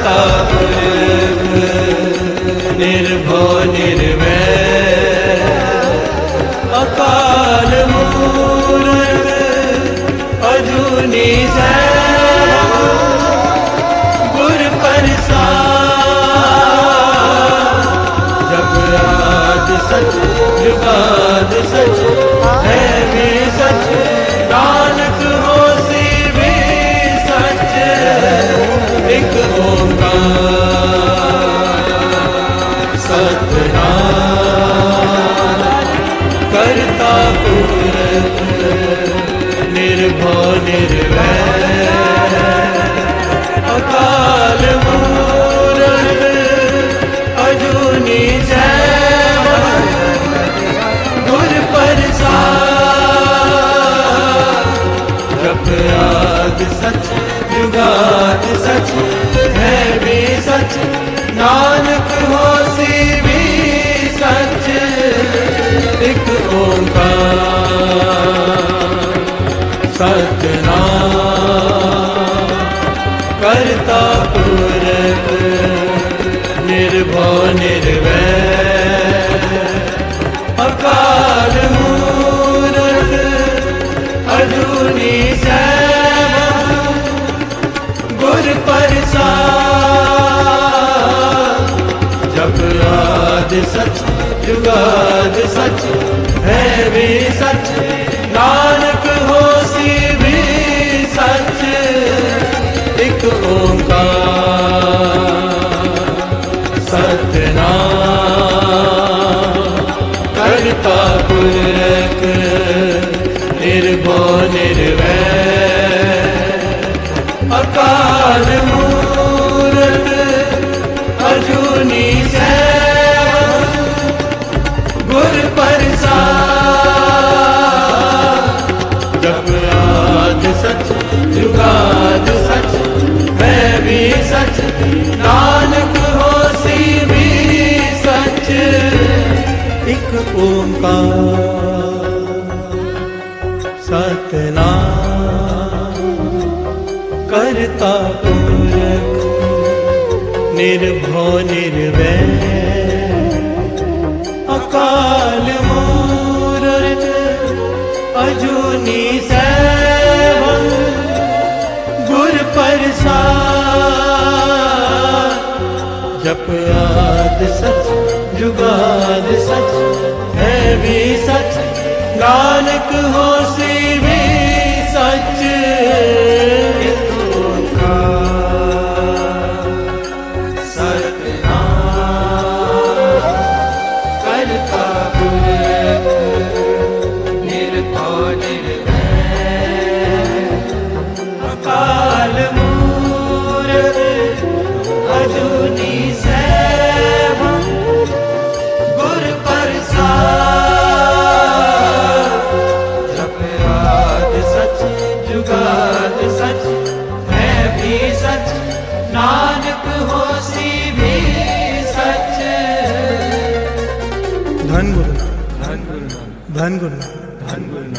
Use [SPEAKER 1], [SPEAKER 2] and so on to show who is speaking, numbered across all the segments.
[SPEAKER 1] करता पुरख निर्भो निर्वैर अकाल मूरत अजूनी सैभव गुर प्रसाद जप आदि सच जुगाद सच है भी सच नानक होसी भी सच एक ओंकार सतनाम करता पुरख निर्भो निर्वैर अकाल मूरत अजूनी सैभव गुर प्रसाद जप आदि सच जुगाद सच है भी सच नानक होसी भी सच एक ओंकार सतनाम करता पुरख निर्भो निर्वैर अकाल मूरत अजूनी सैभव गुर प्रसाद जप आदि सच जुगाद सच है भी सच नानक होसी भी सच एक ओंकार सतनाम करता पुरख निर्भो निर्वैर अकाल मूरत अजूनी सैभव गुर प्रसाद जप आदि सच जुगाद सच है भी सच नानक होसी भी सच एक ओंकार सतनाम करता पुरख निर्भो निर्वैर अकाल मूरत अजूनी सैभव गुर प्रसाद जप आदि सच जुगाद सच है भी सच नानक होसी भी सच एक ओंकार सतनाम करता पुरख निर्भो निर्वैर अकाल मूरत अजूनी सैभव गुर प्रसाद जप आदि सच जुगाद सच है भी सच नानक होसी भी सच
[SPEAKER 2] धन गुरु
[SPEAKER 1] धन गुरु
[SPEAKER 2] धन गुरु
[SPEAKER 1] धन गुरु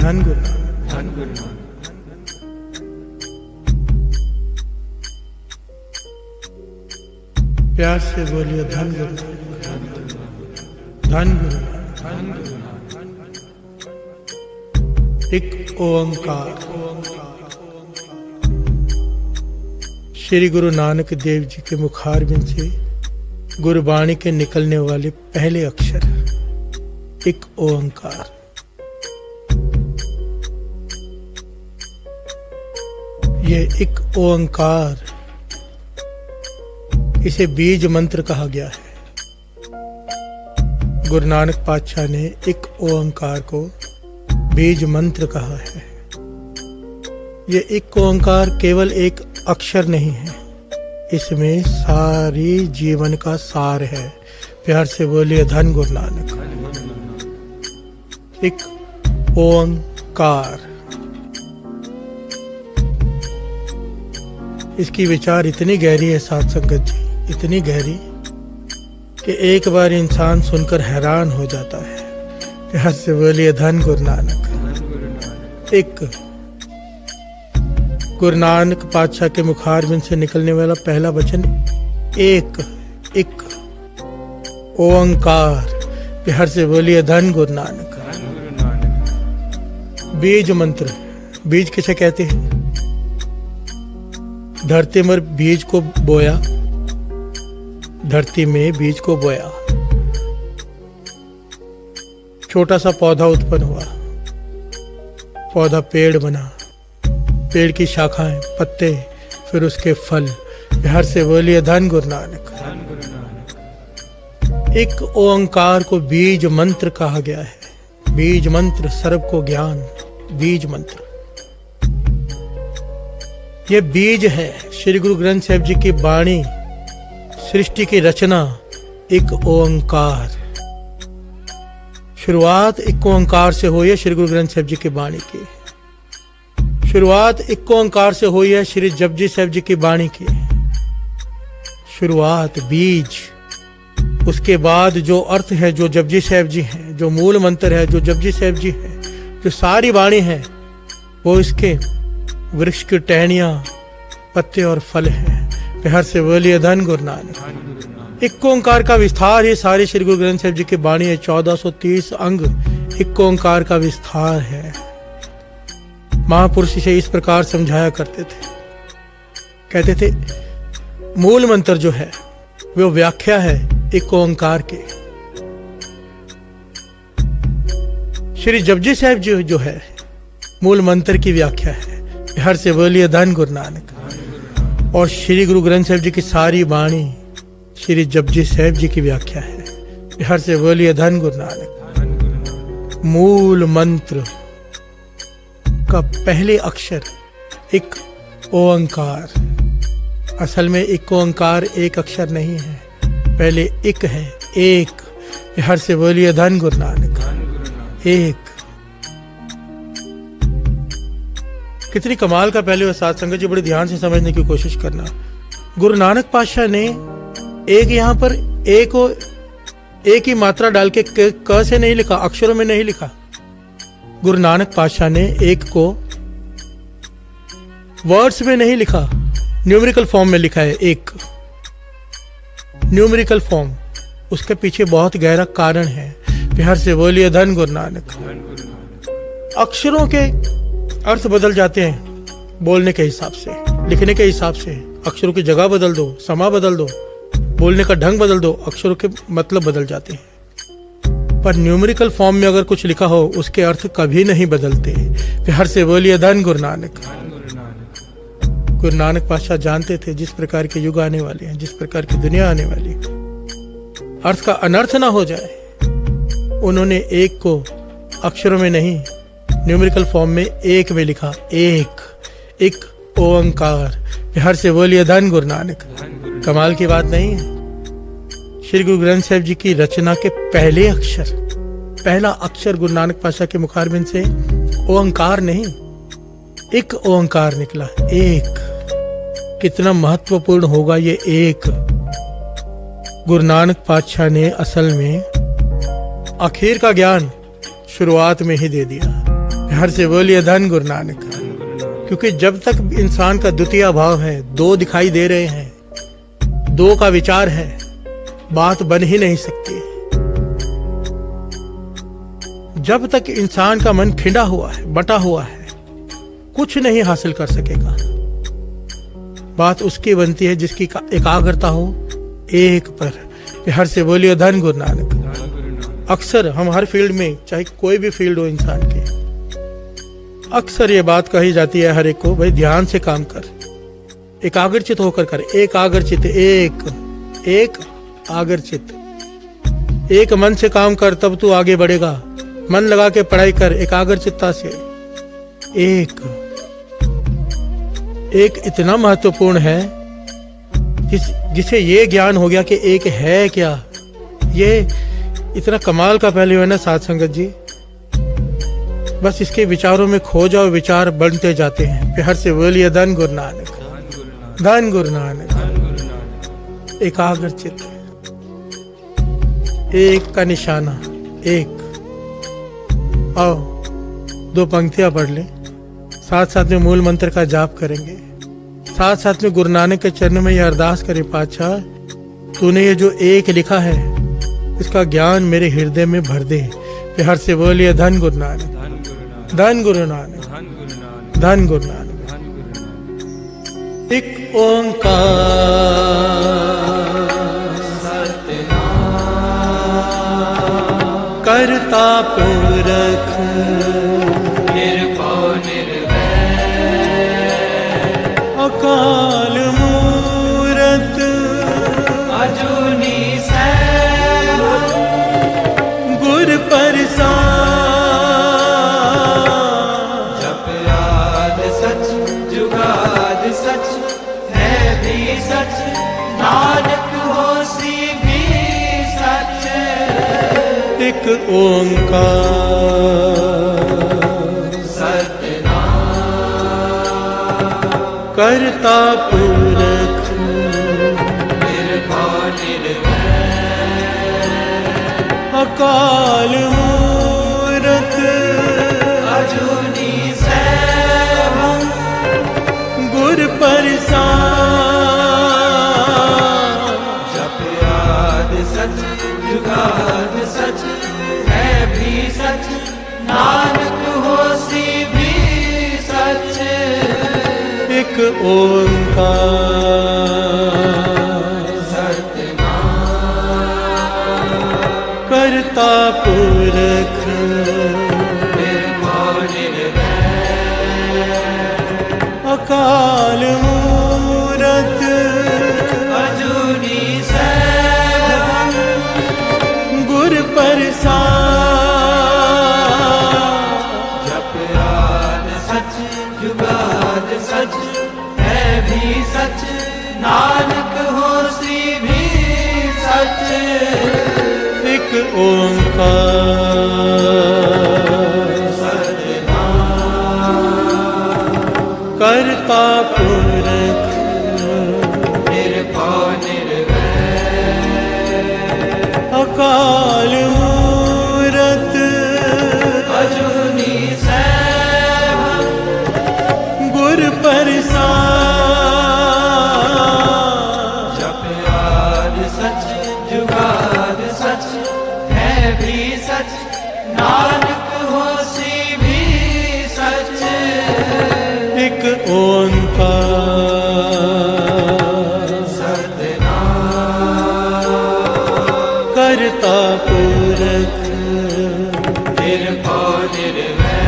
[SPEAKER 2] धन गुरु
[SPEAKER 1] धन गुरु
[SPEAKER 2] प्यार से बोलिए धन गुरु धन गुरु एक ओंकार। श्री गुरु नानक देव जी के मुखारबिंद से गुरबाणी के निकलने वाले पहले अक्षर एक ओंकार। यह एक ओंकार, इसे बीज मंत्र कहा गया है। गुरु नानक पातशाह ने एक ओंकार को बीज मंत्र कहा है। यह एक ओंकार केवल एक अक्षर नहीं है, इसमें सारी जीवन का सार है। प्यार से बोलिए धन गुरु नानक। एक ओंकार, इसकी विचार इतनी गहरी है साध संगत जी, इतनी गहरी कि एक बार इंसान सुनकर हैरान हो जाता है। प्यार से बोलिए धन गुरु नानक। एक गुरु नानक पातशाह के मुखारबिंद से निकलने वाला पहला वचन एक एक ओंकार। बिहार से बोलिए धन गुरु नानक।
[SPEAKER 1] धन गुरु नानक।
[SPEAKER 2] बीज मंत्र, बीज किसे कहते हैं? धरती में बीज को बोया, धरती में बीज को बोया, छोटा सा पौधा उत्पन्न हुआ, पौधा पेड़ बना, पेड़ की शाखाएं, पत्ते, फिर उसके फल। बिहार से बोलिए धन गुरु नानक।
[SPEAKER 1] धन गुरु नानक।
[SPEAKER 2] एक ओंकार को बीज मंत्र कहा गया है। बीज मंत्र, सर्व को ज्ञान, बीज मंत्र। ये बीज है श्री गुरु ग्रंथ साहिब जी की वाणी, सृष्टि की रचना, एक ओंकार। शुरुआत एक ओंकार से हुई है श्री गुरु ग्रंथ साहिब जी की वाणी की। शुरुआत एक ओंकार से हुई है श्री जपजी साहिब जी की वाणी की। शुरुआत बीज, उसके बाद जो अर्थ है, जो जपजी साहिब जी हैं, जो मूल मंत्र है, जो जपजी साहिब जी हैं, जो सारी वाणी है, वो इसके वृक्ष की टहनियां, पत्ते और फल हैं। बिहार से बोलिए धन गुरु नानक। एक ओंकार का विस्तार ही सारी श्री गुरु ग्रंथ साहिब जी की वाणी है। 1430 अंग एक ओंकार का विस्तार है। महापुरुष इसे इस प्रकार समझाया करते थे, कहते थे मूल मंत्र जो है वो व्याख्या है एक ओंकार के। श्री जपजी साहिब जी जो है मूल मंत्र की व्याख्या है। बिहार से बोलिए धन गुरु नानक। और श्री गुरु ग्रंथ साहिब जी की सारी वाणी श्री जपजी साहिब जी की व्याख्या है। बिहार से बोलिए धन गुरु नानक। मूल मंत्र का पहले अक्षर एक ओंकार। असल में एक ओंकार एक अक्षर नहीं है, पहले एक है, एक। बिहार से बोलिए धन गुरु नानक। एक। कितनी कमाल का पहले वो साथ संगत जी, बड़े ध्यान से समझने की कोशिश करना। गुरु नानक पातशाह ने एक यहाँ पर एक ही मात्रा डाल के क से नहीं लिखा, अक्षरों में नहीं लिखा। गुरु नानक पातशाह ने एक को वर्ड्स में नहीं लिखा, न्यूमेरिकल फॉर्म में लिखा है। एक न्यूमेरिकल फॉर्म, उसके पीछे बहुत गहरा कारण है। बिहार से बोलिए धन गुरु नानक। अक्षरों के अर्थ बदल जाते हैं बोलने के हिसाब से, लिखने के हिसाब से। अक्षरों की जगह बदल दो, समा बदल दो, बोलने का ढंग बदल दो, अक्षरों के मतलब बदल जाते हैं। पर न्यूमेरिकल फॉर्म में अगर कुछ लिखा हो उसके अर्थ कभी नहीं बदलते। बिहार से बोलिए धन गुरु नानक। गुरु नानक पातशाह जानते थे जिस प्रकार के युग आने वाले हैं, जिस प्रकार की दुनिया आने वाली है, अर्थ का अनर्थ ना हो जाए। उन्होंने एक को अक्षरों में नहीं, न्यूमेरिकल फॉर्म में एक में लिखा। एक ओंकार। बिहार से बोलिए धन गुरु नानक। कमाल की बात नहीं है? श्री गुरु ग्रंथ साहिब जी की रचना के पहले अक्षर, पहला अक्षर गुरु नानक पातशाह के मुखारबिंद से ओंकार नहीं, एक ओंकार निकला। एक। कितना महत्वपूर्ण होगा ये एक। गुरु नानक पातशाह ने असल में आखिर का ज्ञान शुरुआत में ही दे दिया। बिहार से बोलिए धन गुरु नानक। क्योंकि जब तक इंसान का द्वितीय भाव है, दो दिखाई दे रहे हैं, दो का विचार है, बात बन ही नहीं सकती। जब तक इंसान का मन खिंडा हुआ है, बटा हुआ है, कुछ नहीं हासिल कर सकेगा। बात उसकी बनती है जिसकी एकाग्रता हो एक पर। बिहार से बोलिए धन गुरु नानक। अक्सर हम हर फील्ड में, चाहे कोई भी फील्ड हो इंसान के, अक्सर ये बात कही जाती है हर एक को, भाई ध्यान से काम कर, एकाग्रचित होकर कर। एकाग्रचित, एक आगरचित। एक मन से काम कर तब तू आगे बढ़ेगा। मन लगा के पढ़ाई कर एकाग्रचित्ता से। एक इतना महत्वपूर्ण है जिसे ये ज्ञान हो गया कि एक है क्या। ये इतना कमाल का पहले है ना साथ संगत जी, बस इसके विचारों में खो जाओ, विचार बढ़ते जाते हैं। बिहार से बोलिए धन गुरु नानक। धन गुरु नानक। एकाग्रचित, एक का निशाना, एक। आओ दो पंक्तियां पढ़ ले, साथ साथ में मूल मंत्र का जाप करेंगे, साथ साथ में गुरु नानक के चरणों में यह अरदास करें, पातशाह तूने ये जो एक लिखा है इसका ज्ञान मेरे हृदय में भर दे। प्यार से बोलिए धन गुरु नानक, धन गुरु नानक, धन गुरु नानक। एक ओंकार करता पुरख
[SPEAKER 1] निर्भव निर्वैर
[SPEAKER 2] अकाल मूरत
[SPEAKER 1] अजूनी सैभ
[SPEAKER 2] गुर प्रसाद।
[SPEAKER 1] जप याद सच जुगाद सच है भी सच नानक होसी भी सच।
[SPEAKER 2] एक ओंकार
[SPEAKER 1] सतनाम
[SPEAKER 2] करता पुरख
[SPEAKER 1] निर्भव निर्वैर
[SPEAKER 2] अकाल मूरत
[SPEAKER 1] अजूनी सैभ
[SPEAKER 2] गुर प्रसाद।
[SPEAKER 1] जप याद सच जुगाद सच है भी सच नानक होसी भी सच।
[SPEAKER 2] एक ओंकार
[SPEAKER 1] सतनाम
[SPEAKER 2] करता पुरख
[SPEAKER 1] निर्भव निर्वैर
[SPEAKER 2] अकाल मूरत
[SPEAKER 1] अजूनी सैभ
[SPEAKER 2] गुर प्रसाद।
[SPEAKER 1] जप याद सच जुगाद सच है भी सच नानक होसी भी सच।
[SPEAKER 2] एक ओंकार
[SPEAKER 1] सतनाम
[SPEAKER 2] करता पुरख
[SPEAKER 1] निर्भव निर्वैर
[SPEAKER 2] अकाल मूरत
[SPEAKER 1] अजूनी सैभ
[SPEAKER 2] गुर प्रसाद।
[SPEAKER 1] जप याद सच जुगाद सच है भी सच नानक होसी भी सच।
[SPEAKER 2] एक ओंकार
[SPEAKER 1] सतनाम
[SPEAKER 2] करता पुरख
[SPEAKER 1] निर्भव निर्वैर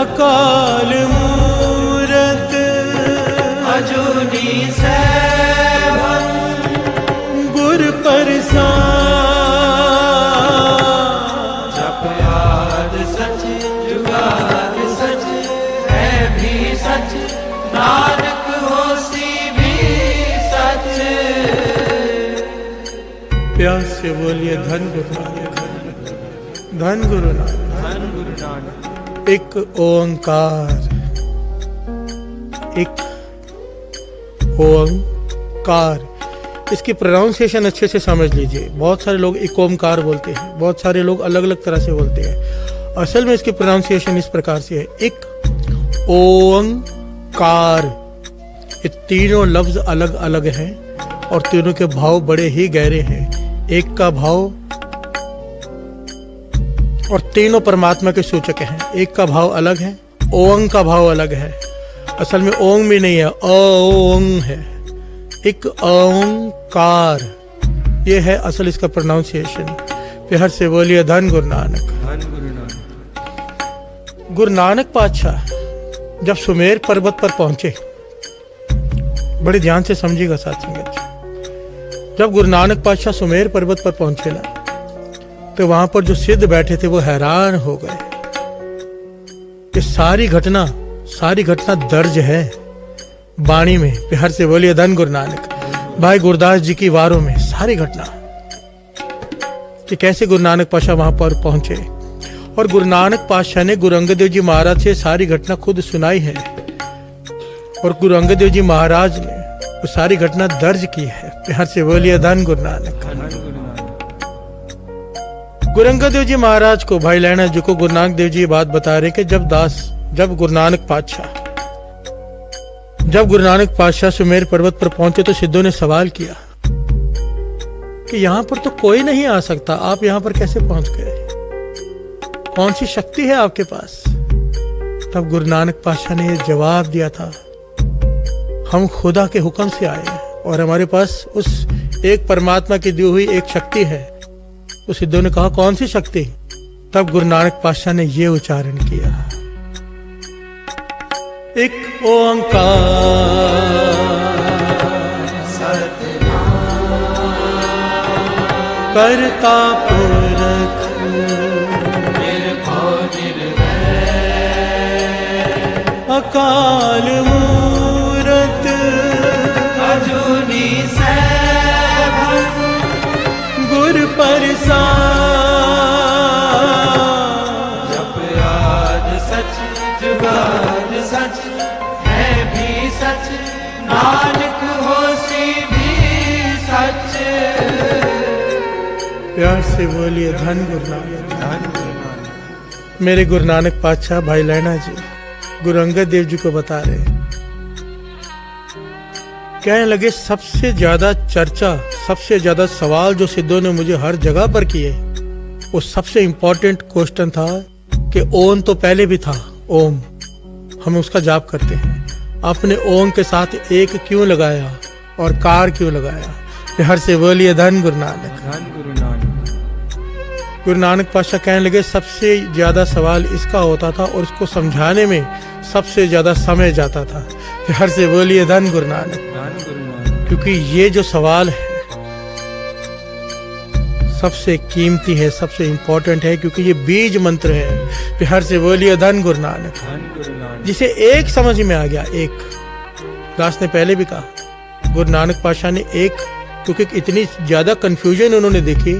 [SPEAKER 2] अकाल मूरत
[SPEAKER 1] अजूनी सैभ
[SPEAKER 2] गुर प्रसाद।
[SPEAKER 1] जप याद सच जुगाद सच है भी सच नानक होसी भी सच।
[SPEAKER 2] प्यास से बोलिए धन गुरु नानक, धन गुरु नानक।
[SPEAKER 1] धन गुरु नानक
[SPEAKER 2] एक ओंकार, एक ओंकार, इसकी प्रोनाउंसिएशन अच्छे से समझ लीजिए। बहुत सारे लोग एक ओंकार बोलते हैं, बहुत सारे लोग अलग अलग तरह से बोलते हैं। असल में इसकी प्रोनाउंसिएशन इस प्रकार से है, एक ओंकार। ये तीनों लफ्ज अलग अलग हैं और तीनों के भाव बड़े ही गहरे हैं। एक का भाव और तीनों परमात्मा के सूचक हैं। एक का भाव अलग है, ओंग का भाव अलग है। असल में ओंग भी नहीं है, ओंग है। एक ओंकार, ये है असल इसका प्रोनाउंसिएशन। प्यार से बोलिए धन गुरु नानक,
[SPEAKER 1] धन गुरु नानक।
[SPEAKER 2] गुरु नानक पातशाह जब सुमेर पर्वत पर पहुंचे, बड़े ध्यान से समझिएगा साथ संगत जी। जब गुरु नानक पातशाह सुमेर पर्वत पर पहुंचे ना, तो वहां पर जो सिद्ध बैठे थे वो हैरान हो गए कि सारी घटना दर्ज है वाणी में। प्यार से बोलिए धन गुरु नानक। भाई गुरदास जी की वारों में सारी घटना कि कैसे गुरु नानक पातशाह वहां पर पहुंचे। और गुरु नानक पातशाह ने गुरु अंगद देव जी महाराज से सारी घटना खुद सुनाई है और गुरु अंगद देव जी महाराज ने वो सारी घटना दर्ज की है। प्यार से बोलिए धन गुरु नानक। गुरु अंगद देव जी महाराज को, भाई लैना जी को गुरु नानक देव जी ये बात बता रहे कि जब गुरु नानक पातशाह सुमेर पर्वत पर पहुंचे तो सिद्धों ने सवाल किया कि यहाँ पर तो कोई नहीं आ सकता, आप यहाँ पर कैसे पहुंच गए, कौन सी शक्ति है आपके पास? तब गुरु नानक पातशाह ने ये जवाब दिया था, हम खुदा के हुक्म से आए हैं और हमारे पास उस एक परमात्मा की दी हुई एक शक्ति है। तो सिद्धों ने कहा, कौन सी शक्ति? तब गुरु नानक पातशाह ने ये उच्चारण किया, एक ओंकार करता पुरख अकाल मूरत
[SPEAKER 1] अजूनी सैभं
[SPEAKER 2] गुर प्रसाद
[SPEAKER 1] जप याद सच जुगाद सच है भी सच नानक होसी भी सच।
[SPEAKER 2] प्यार से बोलिए धन गुरु नानक।
[SPEAKER 1] धन गुरु नानक।
[SPEAKER 2] मेरे गुरु नानक पातशाह भाई लैना जी गुरु अंगद देव जी को बता रहे, कहने लगे सबसे ज्यादा चर्चा, सबसे ज्यादा सवाल जो सिद्धों ने मुझे हर जगह पर किए, वो सबसे इंपॉर्टेंट क्वेश्चन था कि ओम तो पहले भी था, ओम हम उसका जाप करते हैं, आपने ओम के साथ एक क्यों लगाया और कार क्यों लगाया? हर से बोलिए धन गुरु नानक।
[SPEAKER 1] धन गुरु नानक।
[SPEAKER 2] गुरु नानक पातशाह कहने लगे सबसे ज्यादा सवाल इसका होता था और उसको समझाने में सबसे ज्यादा समय जाता था। हर से बोलिए धन गुरु नानक।
[SPEAKER 1] धन गुरु नानक।
[SPEAKER 2] क्योंकि ये जो सवाल है सबसे कीमती है, सबसे इंपॉर्टेंट है, क्योंकि ये बीज मंत्र है। हर से बोलिए धन गुरु नानक।
[SPEAKER 1] धन गुरु नानक।
[SPEAKER 2] जिसे एक समझ में आ गया, एक दास ने पहले भी कहा, गुरु नानक पातशाह ने एक, क्योंकि इतनी ज्यादा कंफ्यूजन उन्होंने देखी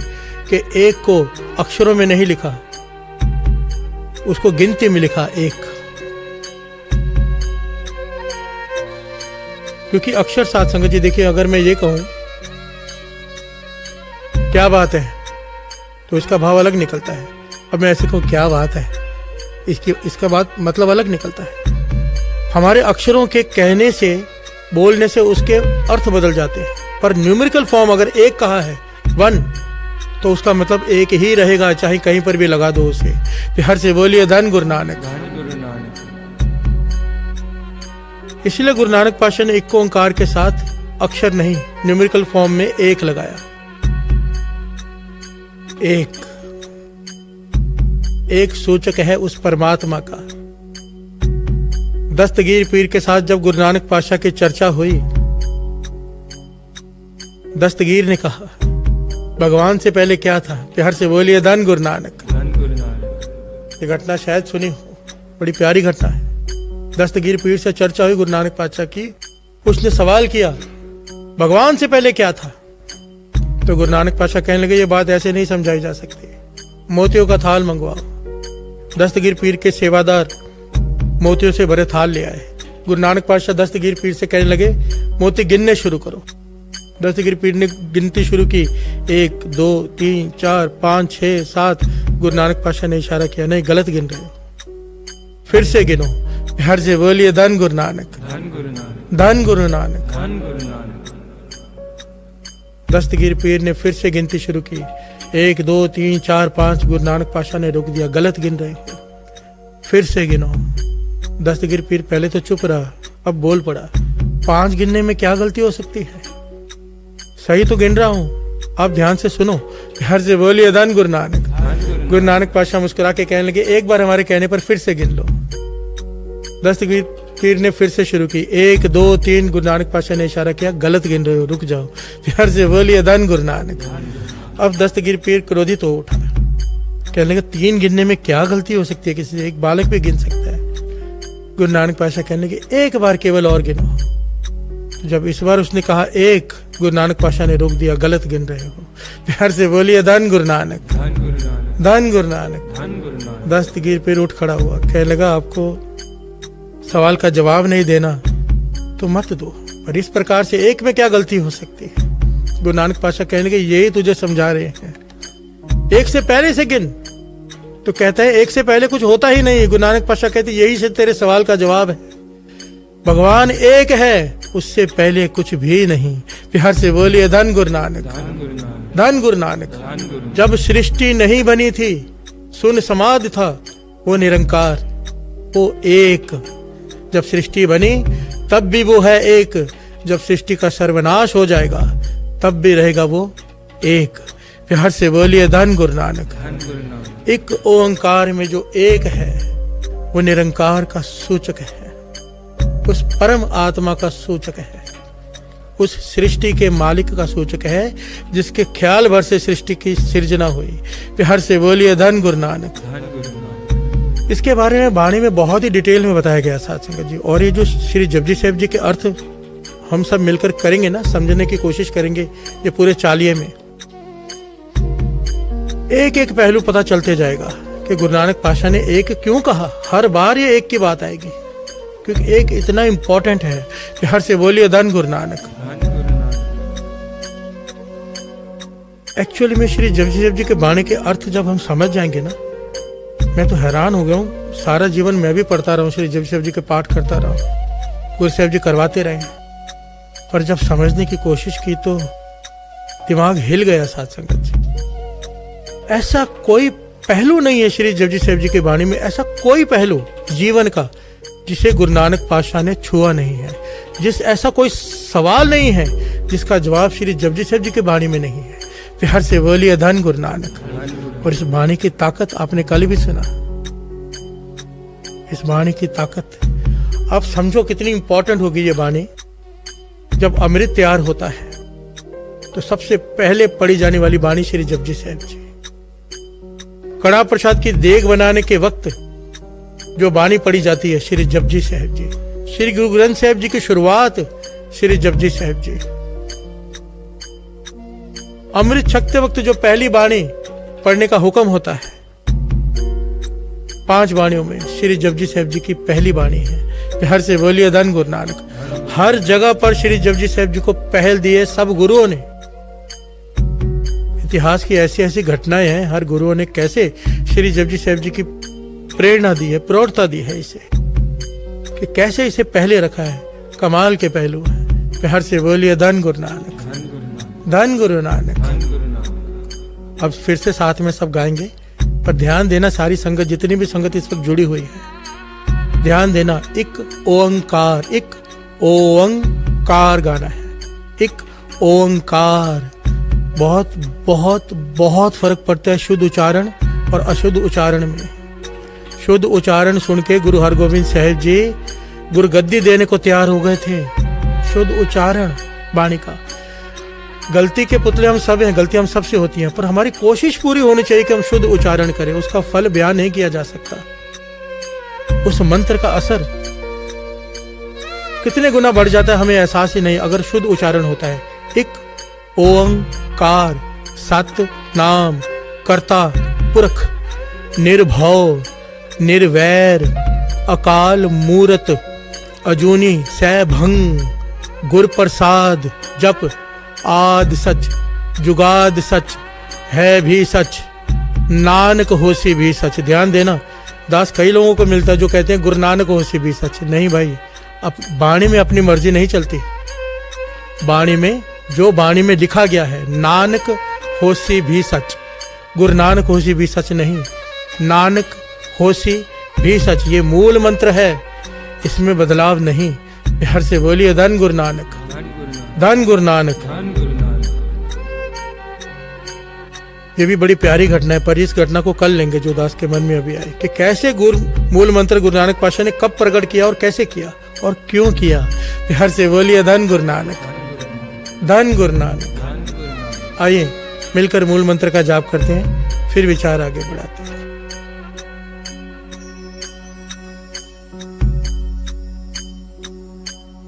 [SPEAKER 2] कि एक को अक्षरों में नहीं लिखा, उसको गिनती में लिखा एक, क्योंकि अक्षर साथ संगत जी देखिए, अगर मैं ये कहूं क्या बात है तो इसका भाव अलग निकलता है। अब मैं ऐसे कहूं क्या बात है, इसका बात मतलब अलग निकलता है। हमारे अक्षरों के कहने से, बोलने से उसके अर्थ बदल जाते हैं, पर न्यूमेरिकल फॉर्म अगर एक कहा है 1 तो उसका मतलब एक ही रहेगा, चाहे कहीं पर भी लगा दो उसे। हर से बोलिए धन गुरु नानक।
[SPEAKER 1] धन गुरु नानक।
[SPEAKER 2] इसलिए गुरु नानक पातशाह ने एक ओंकार के साथ अक्षर नहीं, न्यूमेरिकल फॉर्म में एक लगाया। एक सूचक है उस परमात्मा का। दस्तगीर पीर के साथ जब गुरु नानक पातशाह की चर्चा हुई, दस्तगीर ने कहा भगवान से पहले क्या था? प्यार से बोलिए धन गुरु नानक।
[SPEAKER 1] धन गुरु नानक।
[SPEAKER 2] ये घटना शायद सुनी हो, बड़ी प्यारी घटना है। दस्तगीर पीर से चर्चा हुई गुरु नानक पातशाह की, उसने सवाल किया भगवान से पहले क्या था? तो गुरु नानक पातशाह कहने लगे ये बात ऐसे नहीं समझाई जा सकती, मोतियों का थाल मंगवाओ। दस्तगीर पीर के सेवादार मोतियों से भरे थाल ले आए। गुरु नानक पातशाह दस्तगीर पीर से कहने लगे मोती गिनने शुरू करो। दस्तगीर पीर ने गिनती शुरू की, 1 2 3 4 5 6 7। गुरु नानक पातशाह ने इशारा किया, नहीं गलत गिन रहे हो, फिर से गिनो। हर से बोलिए धन गुरु नानक।
[SPEAKER 1] धन गुरु नानक।
[SPEAKER 2] धन गुरु नानक।
[SPEAKER 1] धन गुरु नानक।
[SPEAKER 2] दस्तगीर पीर ने फिर से गिनती शुरू की, 1 2 3 4 5। गुरु नानक पातशाह ने रोक दिया, गलत गिन रहे हो, फिर से गिनो। दस्तगीर पीर पहले तो चुप रहा, अब बोल पड़ा, 5 गिनने में क्या गलती हो सकती है, सही तो गिन रहा हूं, आप ध्यान से सुनो। हर से बोलिए धन गुरु नानक। गुरु नानक पातशाह मुस्कुरा के कहने लगे एक बार हमारे कहने पर फिर से गिन लो। दस्तगीर पीर ने फिर से शुरू की, 1 2 3। गुरु नानक पातशाह ने इशारा किया, गलत गिन रहे हो, रुक जाओ। हर से बोलिए धन गुरु नानक। अब दस्तगीर पीर क्रोधित हो उठा, कहने लगे 3 गिनने में क्या गलती हो सकती है, किसी से एक बालक भी गिन सकता है। गुरु नानक पातशाह कहने लगे एक बार केवल और गिनो। जब इस बार उसने कहा 1, गुरु नानक पातशाह ने रोक दिया, गलत गिन रहे हो। प्यार से बोलिए धन गुरु नानक।
[SPEAKER 1] धन गुरु नानक।
[SPEAKER 2] धन गुरु नानक।
[SPEAKER 1] धन गुरु नानक।
[SPEAKER 2] दस्तगीर पीर उठ खड़ा हुआ, कहने लगा आपको सवाल का जवाब नहीं देना तो मत दो, पर इस प्रकार से एक में क्या गलती हो सकती है? गुरु नानक पातशाह कहने लगे यही तुझे समझा रहे हैं, एक से पहले से गिन। तो कहता है एक से पहले कुछ होता ही नहीं। गुरु नानक पातशाह कहते यही से तेरे सवाल का जवाब है। भगवान एक है, उससे पहले कुछ भी नहीं। प्यार से बोलिए धन गुरु नानक,
[SPEAKER 1] धन गुरु नानक,
[SPEAKER 2] धन गुरु नानक।
[SPEAKER 1] धन गुरु।
[SPEAKER 2] जब सृष्टि नहीं बनी थी, शून्य समाधि था, वो निरंकार, वो एक। जब सृष्टि बनी तब भी वो है एक। जब सृष्टि का सर्वनाश हो जाएगा तब भी रहेगा वो एक। प्यार से बोलिए धन गुरु नानक,
[SPEAKER 1] धन गुरु नानक।
[SPEAKER 2] एक ओंकार में जो एक है वो निरंकार का सूचक है, उस परम आत्मा का सूचक है, उस सृष्टि के मालिक का सूचक है, जिसके ख्याल भर से सृष्टि की सृजना हुई। प्यार से बोलिए धन गुरु नानक,
[SPEAKER 1] धन गुरु नानक।
[SPEAKER 2] इसके बारे में वाणी में बहुत ही डिटेल में बताया गया साथ संगत जी। और ये जो श्री जपजी साहिब जी के अर्थ हम सब मिलकर करेंगे ना, समझने की कोशिश करेंगे ये पूरे चालिये में, एक एक पहलू पता चलते जाएगा कि गुरु नानक पातशाह ने एक क्यों कहा। हर बार ये एक की बात आएगी, क्योंकि एक इतना इंपॉर्टेंट है। प्यार से बोलिए धन गुरु नानक,
[SPEAKER 1] धन गुरु नानक।
[SPEAKER 2] एक्चुअली में श्री जपजी साहिब जी के बाणी के अर्थ जब हम समझ जाएंगे ना, मैं तो हैरान हो गया हूँ। सारा जीवन मैं भी पढ़ता रहा हूँ, श्री जपजी साहिब जी के पाठ करता रहा हूँ, गुरु साहिब जी करवाते रहे, पर जब समझने की कोशिश की तो दिमाग हिल गया साथ संगत जी। ऐसा कोई पहलू नहीं है श्री जपजी साहिब जी के बाणी में, ऐसा कोई पहलू जीवन का जिसे गुरु नानक पातशाह ने छुआ नहीं है। ऐसा कोई सवाल नहीं है जिसका जवाब श्री जपजी साहिब जी के बाणी में नहीं है। प्यार से बोलिए धन गुरु नानक। और इस बाणी की ताकत आपने कल भी सुना, इस बाणी की ताकत आप समझो कितनी इंपॉर्टेंट होगी ये बाणी। जब अमृत तैयार होता है तो सबसे पहले पढ़ी जाने वाली बाणी श्री जपजी साहिब जी। कड़ा प्रसाद की देग बनाने के वक्त जो बाणी पढ़ी जाती है श्री जपजी साहिब जी। श्री गुरु ग्रंथ साहिब जी की शुरुआत श्री जपजी साहिब जी। अमृत छकते वक्त जो पहली बाणी पढ़ने का हुक्म होता है, 5 बाणियों में श्री जपजी साहिब जी की पहली बाणी है। प्यार से बोलिए धन गुरु नानक। हर जगह पर श्री जपजी साहिब जी को पहल दी है सब गुरुओं ने। इतिहास की ऐसी ऐसी घटनाएं हैं, हर गुरुओं ने कैसे श्री जपजी साहिब जी की प्रेरणा दी है, प्रौढ़ता दी है इसे, कि कैसे इसे पहले रखा है। कमाल के पहलू है। प्यार से बोलिए धन गुरु नानक, धन गुरु नानक। अब फिर से साथ में सब गाएंगे, पर ध्यान देना सारी संगत, जितनी भी संगत इस वक्त जुड़ी हुई है, ध्यान देना। एक ओंकार, एक ओंकार गाना है, एक ओंकार। बहुत बहुत बहुत फर्क पड़ता है शुद्ध उच्चारण और अशुद्ध उच्चारण में। शुद्ध उच्चारण सुन के गुरु हरगोविंद साहिब जी गुरु गद्दी देने को तैयार हो गए थे। शुद्ध उच्चारण बाणी का। गलती के पुतले हम सब हैं, गलतियां हम सबसे होती हैं, पर हमारी कोशिश पूरी होनी चाहिए कि हम शुद्ध उच्चारण करें। उसका फल बयान नहीं किया जा सकता। उस मंत्र का असर कितने गुना बढ़ जाता है हमें एहसास ही नहीं, अगर शुद्ध उच्चारण होता है। एक ओंकार, सत नाम, कर्ता पुरख, निर्भव, निर्वैर, अकाल मूरत, अजूनी सैभंग, गुर प्रसाद, जप आद सच, जुगाद सच, है भी सच, नानक होसी भी सच। ध्यान देना, दास कई लोगों को मिलता है जो कहते हैं गुरु नानक होसी भी सच। नहीं भाई, अब बाणी में अपनी मर्जी नहीं चलती। बाणी में जो बाणी में लिखा गया है, नानक होसी भी सच, गुरु नानक होसी भी सच नहीं, नानक होसी भी सच, ये मूल मंत्र है, इसमें बदलाव नहीं। प्यार से बोलिए धन गुरु नानक, धन गुरु नानक। ये भी बड़ी प्यारी घटना है, पर इस घटना को कल लेंगे जो दास के मन में अभी आई, कि कैसे मूल मंत्र गुरु नानक पातशाह ने कब प्रकट किया और कैसे किया और क्यों किया। प्यार से बोलिए धन गुरु नानक, धन गुरु नानक। आइए मिलकर मूल मंत्र का जाप करते हैं, फिर विचार आगे बढ़ाते हैं।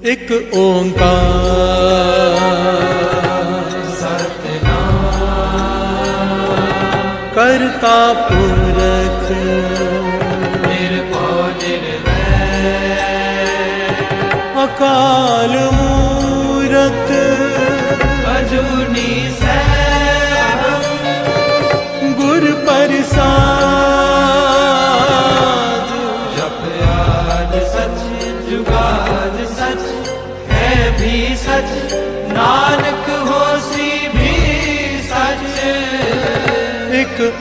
[SPEAKER 2] एक ओंकार करता पुरख,
[SPEAKER 3] निर्भव निर्वैर,
[SPEAKER 2] अकाल मूरत,
[SPEAKER 3] अजूनी सैभंग,
[SPEAKER 2] गुर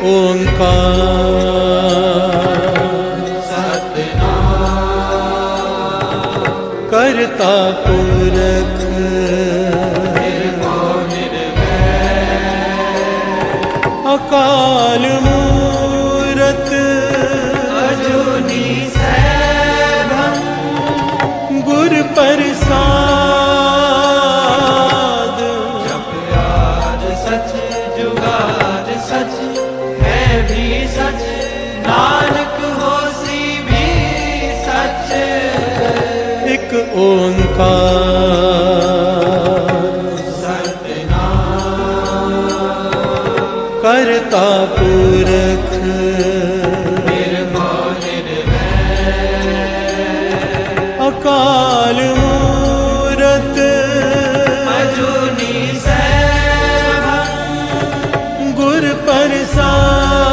[SPEAKER 2] ओंकार
[SPEAKER 3] सतनाम
[SPEAKER 2] करता पुरख अकाल मूरत
[SPEAKER 3] अजूनी सैभम
[SPEAKER 2] गुर प्रसाद
[SPEAKER 3] जप याद सच जुगाद सच है भी सच नानक होसी भी सच
[SPEAKER 2] एक ओंकार
[SPEAKER 3] सतनाम
[SPEAKER 2] करता पुरख
[SPEAKER 3] निर्भय निर्वैर
[SPEAKER 2] अकाल मूरत
[SPEAKER 3] अजूनी सैभम
[SPEAKER 2] गुर प्रसाद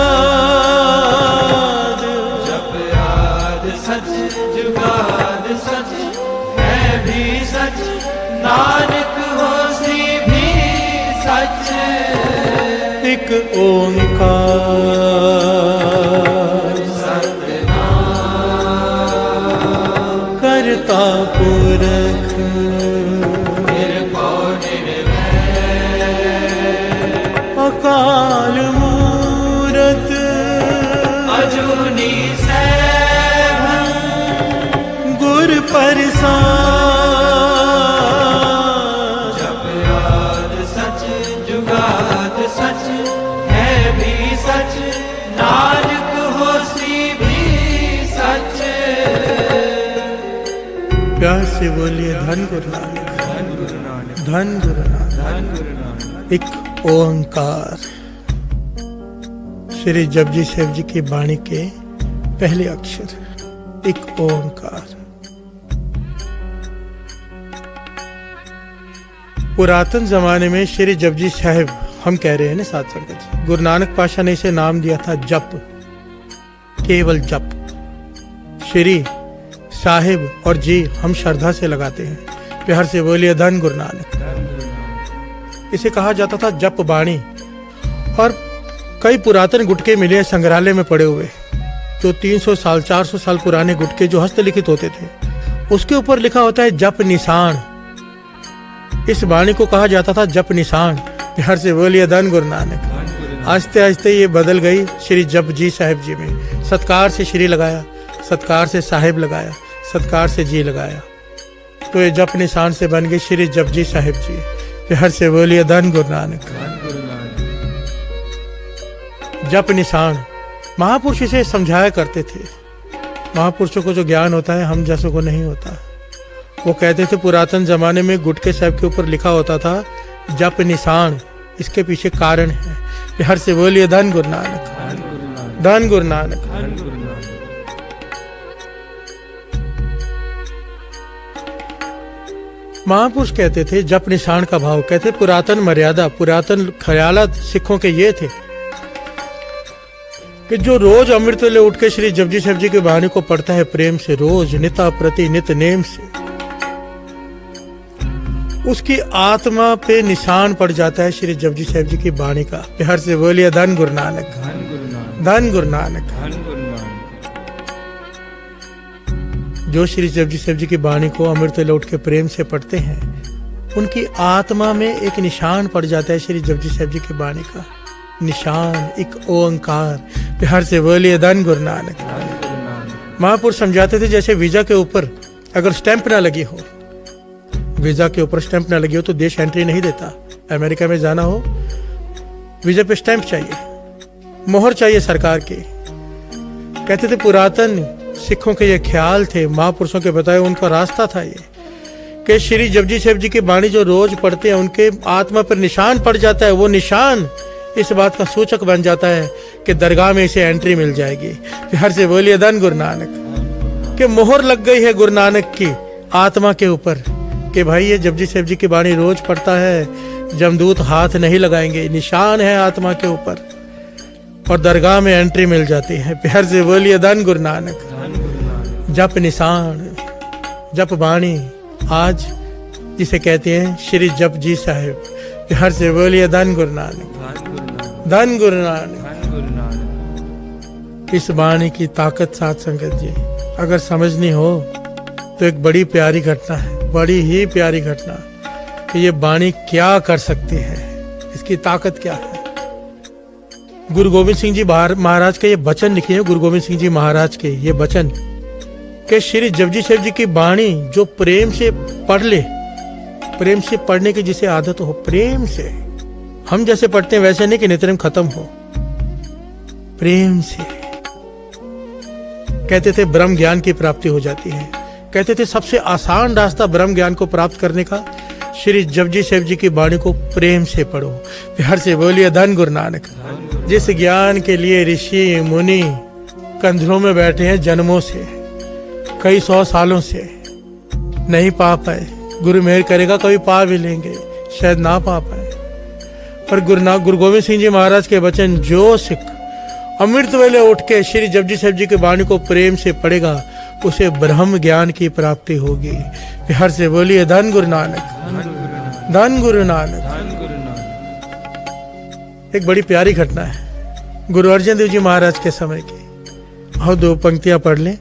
[SPEAKER 3] जप याद सच जुगाद सच है भी सच नानक होसी भी सच
[SPEAKER 2] एक ओंकार
[SPEAKER 3] सतनाम
[SPEAKER 2] करता पुरख
[SPEAKER 3] निर्भय निर्वैर
[SPEAKER 2] अकाल मूरत
[SPEAKER 3] अजूनी सैभम
[SPEAKER 2] गुर प्रसाद
[SPEAKER 3] जप याद सच जुगाद सच है भी सच नानक होसी भी सच
[SPEAKER 2] प्यार से बोलिए धन गुरु नानक,
[SPEAKER 1] धन गुरु नानक,
[SPEAKER 2] धन गुरु नानक।
[SPEAKER 1] धन गुरु नानक।
[SPEAKER 2] एक ओंकार श्री जपजी साहिब जी की वाणी के पहले अक्षर एक ओंकार। पुरातन जमाने में श्री जपजी साहिब हम कह रहे हैं ना साथ संगत, गुरु नानक पातशाह ने इसे नाम दिया था जप, केवल जप। श्री साहिब और जी हम श्रद्धा से लगाते हैं, प्यार से बोलिए धन गुरु नानक।
[SPEAKER 1] धन गुरु नानक।
[SPEAKER 2] इसे कहा जाता था जप बाणी। और कई पुरातन गुटके मिले हैं संग्रहालय में पड़े हुए, जो 300 साल 400 साल पुराने गुटके जो हस्तलिखित होते थे, उसके ऊपर लिखा होता है जप निशान। इस वाणी को कहा जाता था जप निशान। प्यार से बोलिए धन गुरु नानक।
[SPEAKER 1] धन गुरु नानक।
[SPEAKER 2] आस्ते आस्ते ये बदल गई श्री जपजी साहिब जी में। सत्कार से श्री लगाया, सत्कार से साहिब लगाया, सत्कार से जी लगाया, तो ये जप निशान से बन गई श्री जपजी साहिब जी। प्यार से बोलिए धन गुरु नानक।
[SPEAKER 1] धन गुरु नानक।
[SPEAKER 2] जप निशान महापुरुष इसे समझाया करते थे। महापुरुषों को जो ज्ञान होता है हम जैसों को नहीं होता। वो कहते थे पुरातन जमाने में गुटके साहब के ऊपर लिखा होता था जप निशान, इसके पीछे कारण है। प्यार से बोलिए धन गुरु नानक,
[SPEAKER 1] धन गुरु नानक।
[SPEAKER 2] धन गुरु नानक।
[SPEAKER 1] धन गुरु नानक।
[SPEAKER 2] महापुरुष कहते थे जप निशान का भाव, कहते पुरातन मर्यादा, पुरातन ख्यालात सिखों के ये थे कि जो रोज अमृत ले उठ के श्री जपजी साहिब जी की वाणी को पढ़ता है प्रेम से, रोज निता प्रति नित नेम से, उसकी आत्मा पे निशान पड़ जाता है श्री जपजी साहिब जी की वाणी का। प्यार से बोलिए धन गुरु नानक,
[SPEAKER 1] धन गुरु नानक।
[SPEAKER 2] धन गुरु नानक।
[SPEAKER 1] धन गुरु नानक।
[SPEAKER 2] जो श्री जपजी साहिब जी की वाणी को अमृत लौट के प्रेम से पढ़ते हैं, उनकी आत्मा में एक निशान पड़ जाता है श्री जपजी साहिब जी की वाणी का। निशान एक ओंकार। प्यार से बोलिए धन गुरु नानक।
[SPEAKER 1] धन गुरु नानक।
[SPEAKER 2] महापुरुष समझाते थे जैसे वीजा के ऊपर अगर स्टैंप ना लगी हो, वीजा के ऊपर स्टैंप ना लगी हो तो देश एंट्री नहीं देता। अमेरिका में जाना हो, वीजा पे स्टैंप चाहिए, मोहर चाहिए सरकार की। कहते थे पुरातन सिखों के ये ख्याल थे, महापुरुषों के बताए उनका रास्ता था ये, कि श्री जपजी साहिब जी की वाणी जो रोज पढ़ते हैं उनके आत्मा पर निशान पड़ जाता है। वो निशान इस बात का सूचक बन जाता है कि दरगाह में इसे एंट्री मिल जाएगी। प्यार से बोलिए धन गुरु नानक। कि मोहर लग गई है गुरु नानक की आत्मा के ऊपर कि भाई ये जपजी साहिब जी की वाणी रोज पढ़ता है, जमदूत हाथ नहीं लगाएंगे, निशान है आत्मा के ऊपर, और दरगाह में एंट्री मिल जाती है। प्यार से बोलिए धन गुरु नानक।
[SPEAKER 1] धन गुरु नानक।
[SPEAKER 2] जप निशान, जप वाणी, आज जिसे कहते हैं श्री जपजी साहिब। प्यार से बोलिए धन गुरु नानक,
[SPEAKER 1] धन गुरु नानक।
[SPEAKER 2] धन गुरु नानक।
[SPEAKER 1] धन गुरु नानक।
[SPEAKER 2] इस वाणी की ताकत साथ संगत जी अगर समझनी हो तो एक बड़ी प्यारी घटना है, बड़ी ही प्यारी घटना कि ये वाणी क्या कर सकती है, इसकी ताकत क्या है। गुरु गोविंद सिंह जी महाराज के ये वचन लिखे हैं, गुरु गोविंद सिंह जी महाराज के ये वचन कि श्री जपजी साहिब जी की वाणी जो प्रेम से पढ़ ले, प्रेम से पढ़ने की जिसे आदत हो, प्रेम से, हम जैसे पढ़ते हैं वैसे नहीं कि नित्यनेम खत्म हो, प्रेम से। कहते थे ब्रह्म ज्ञान की प्राप्ति हो जाती है, कहते थे सबसे आसान रास्ता ब्रह्म ज्ञान को प्राप्त करने का श्री जपजी साहिब जी की वाणी को प्रेम से पढ़ो। प्यार से बोलिए धन गुरु नानक। जिस ज्ञान के लिए ऋषि मुनि कंधरों में बैठे हैं जन्मों से, कई 100 सालों से, नहीं पा पाए, गुरु मेहर करेगा कभी पा भी लेंगे, शायद ना पा पाए। पर गुरु गोविंद सिंह जी महाराज के वचन जो सिख अमृत वेले उठ के श्री जपजी साहिब जी की वाणी को प्रेम से पढ़ेगा उसे ब्रह्म ज्ञान की प्राप्ति होगी। प्यार से बोलिए धन गुरु नानक, धन गुरु नानक। एक बड़ी प्यारी घटना है गुरु अर्जन देव जी महाराज के समय की। और 2 पंक्तियां पढ़ लें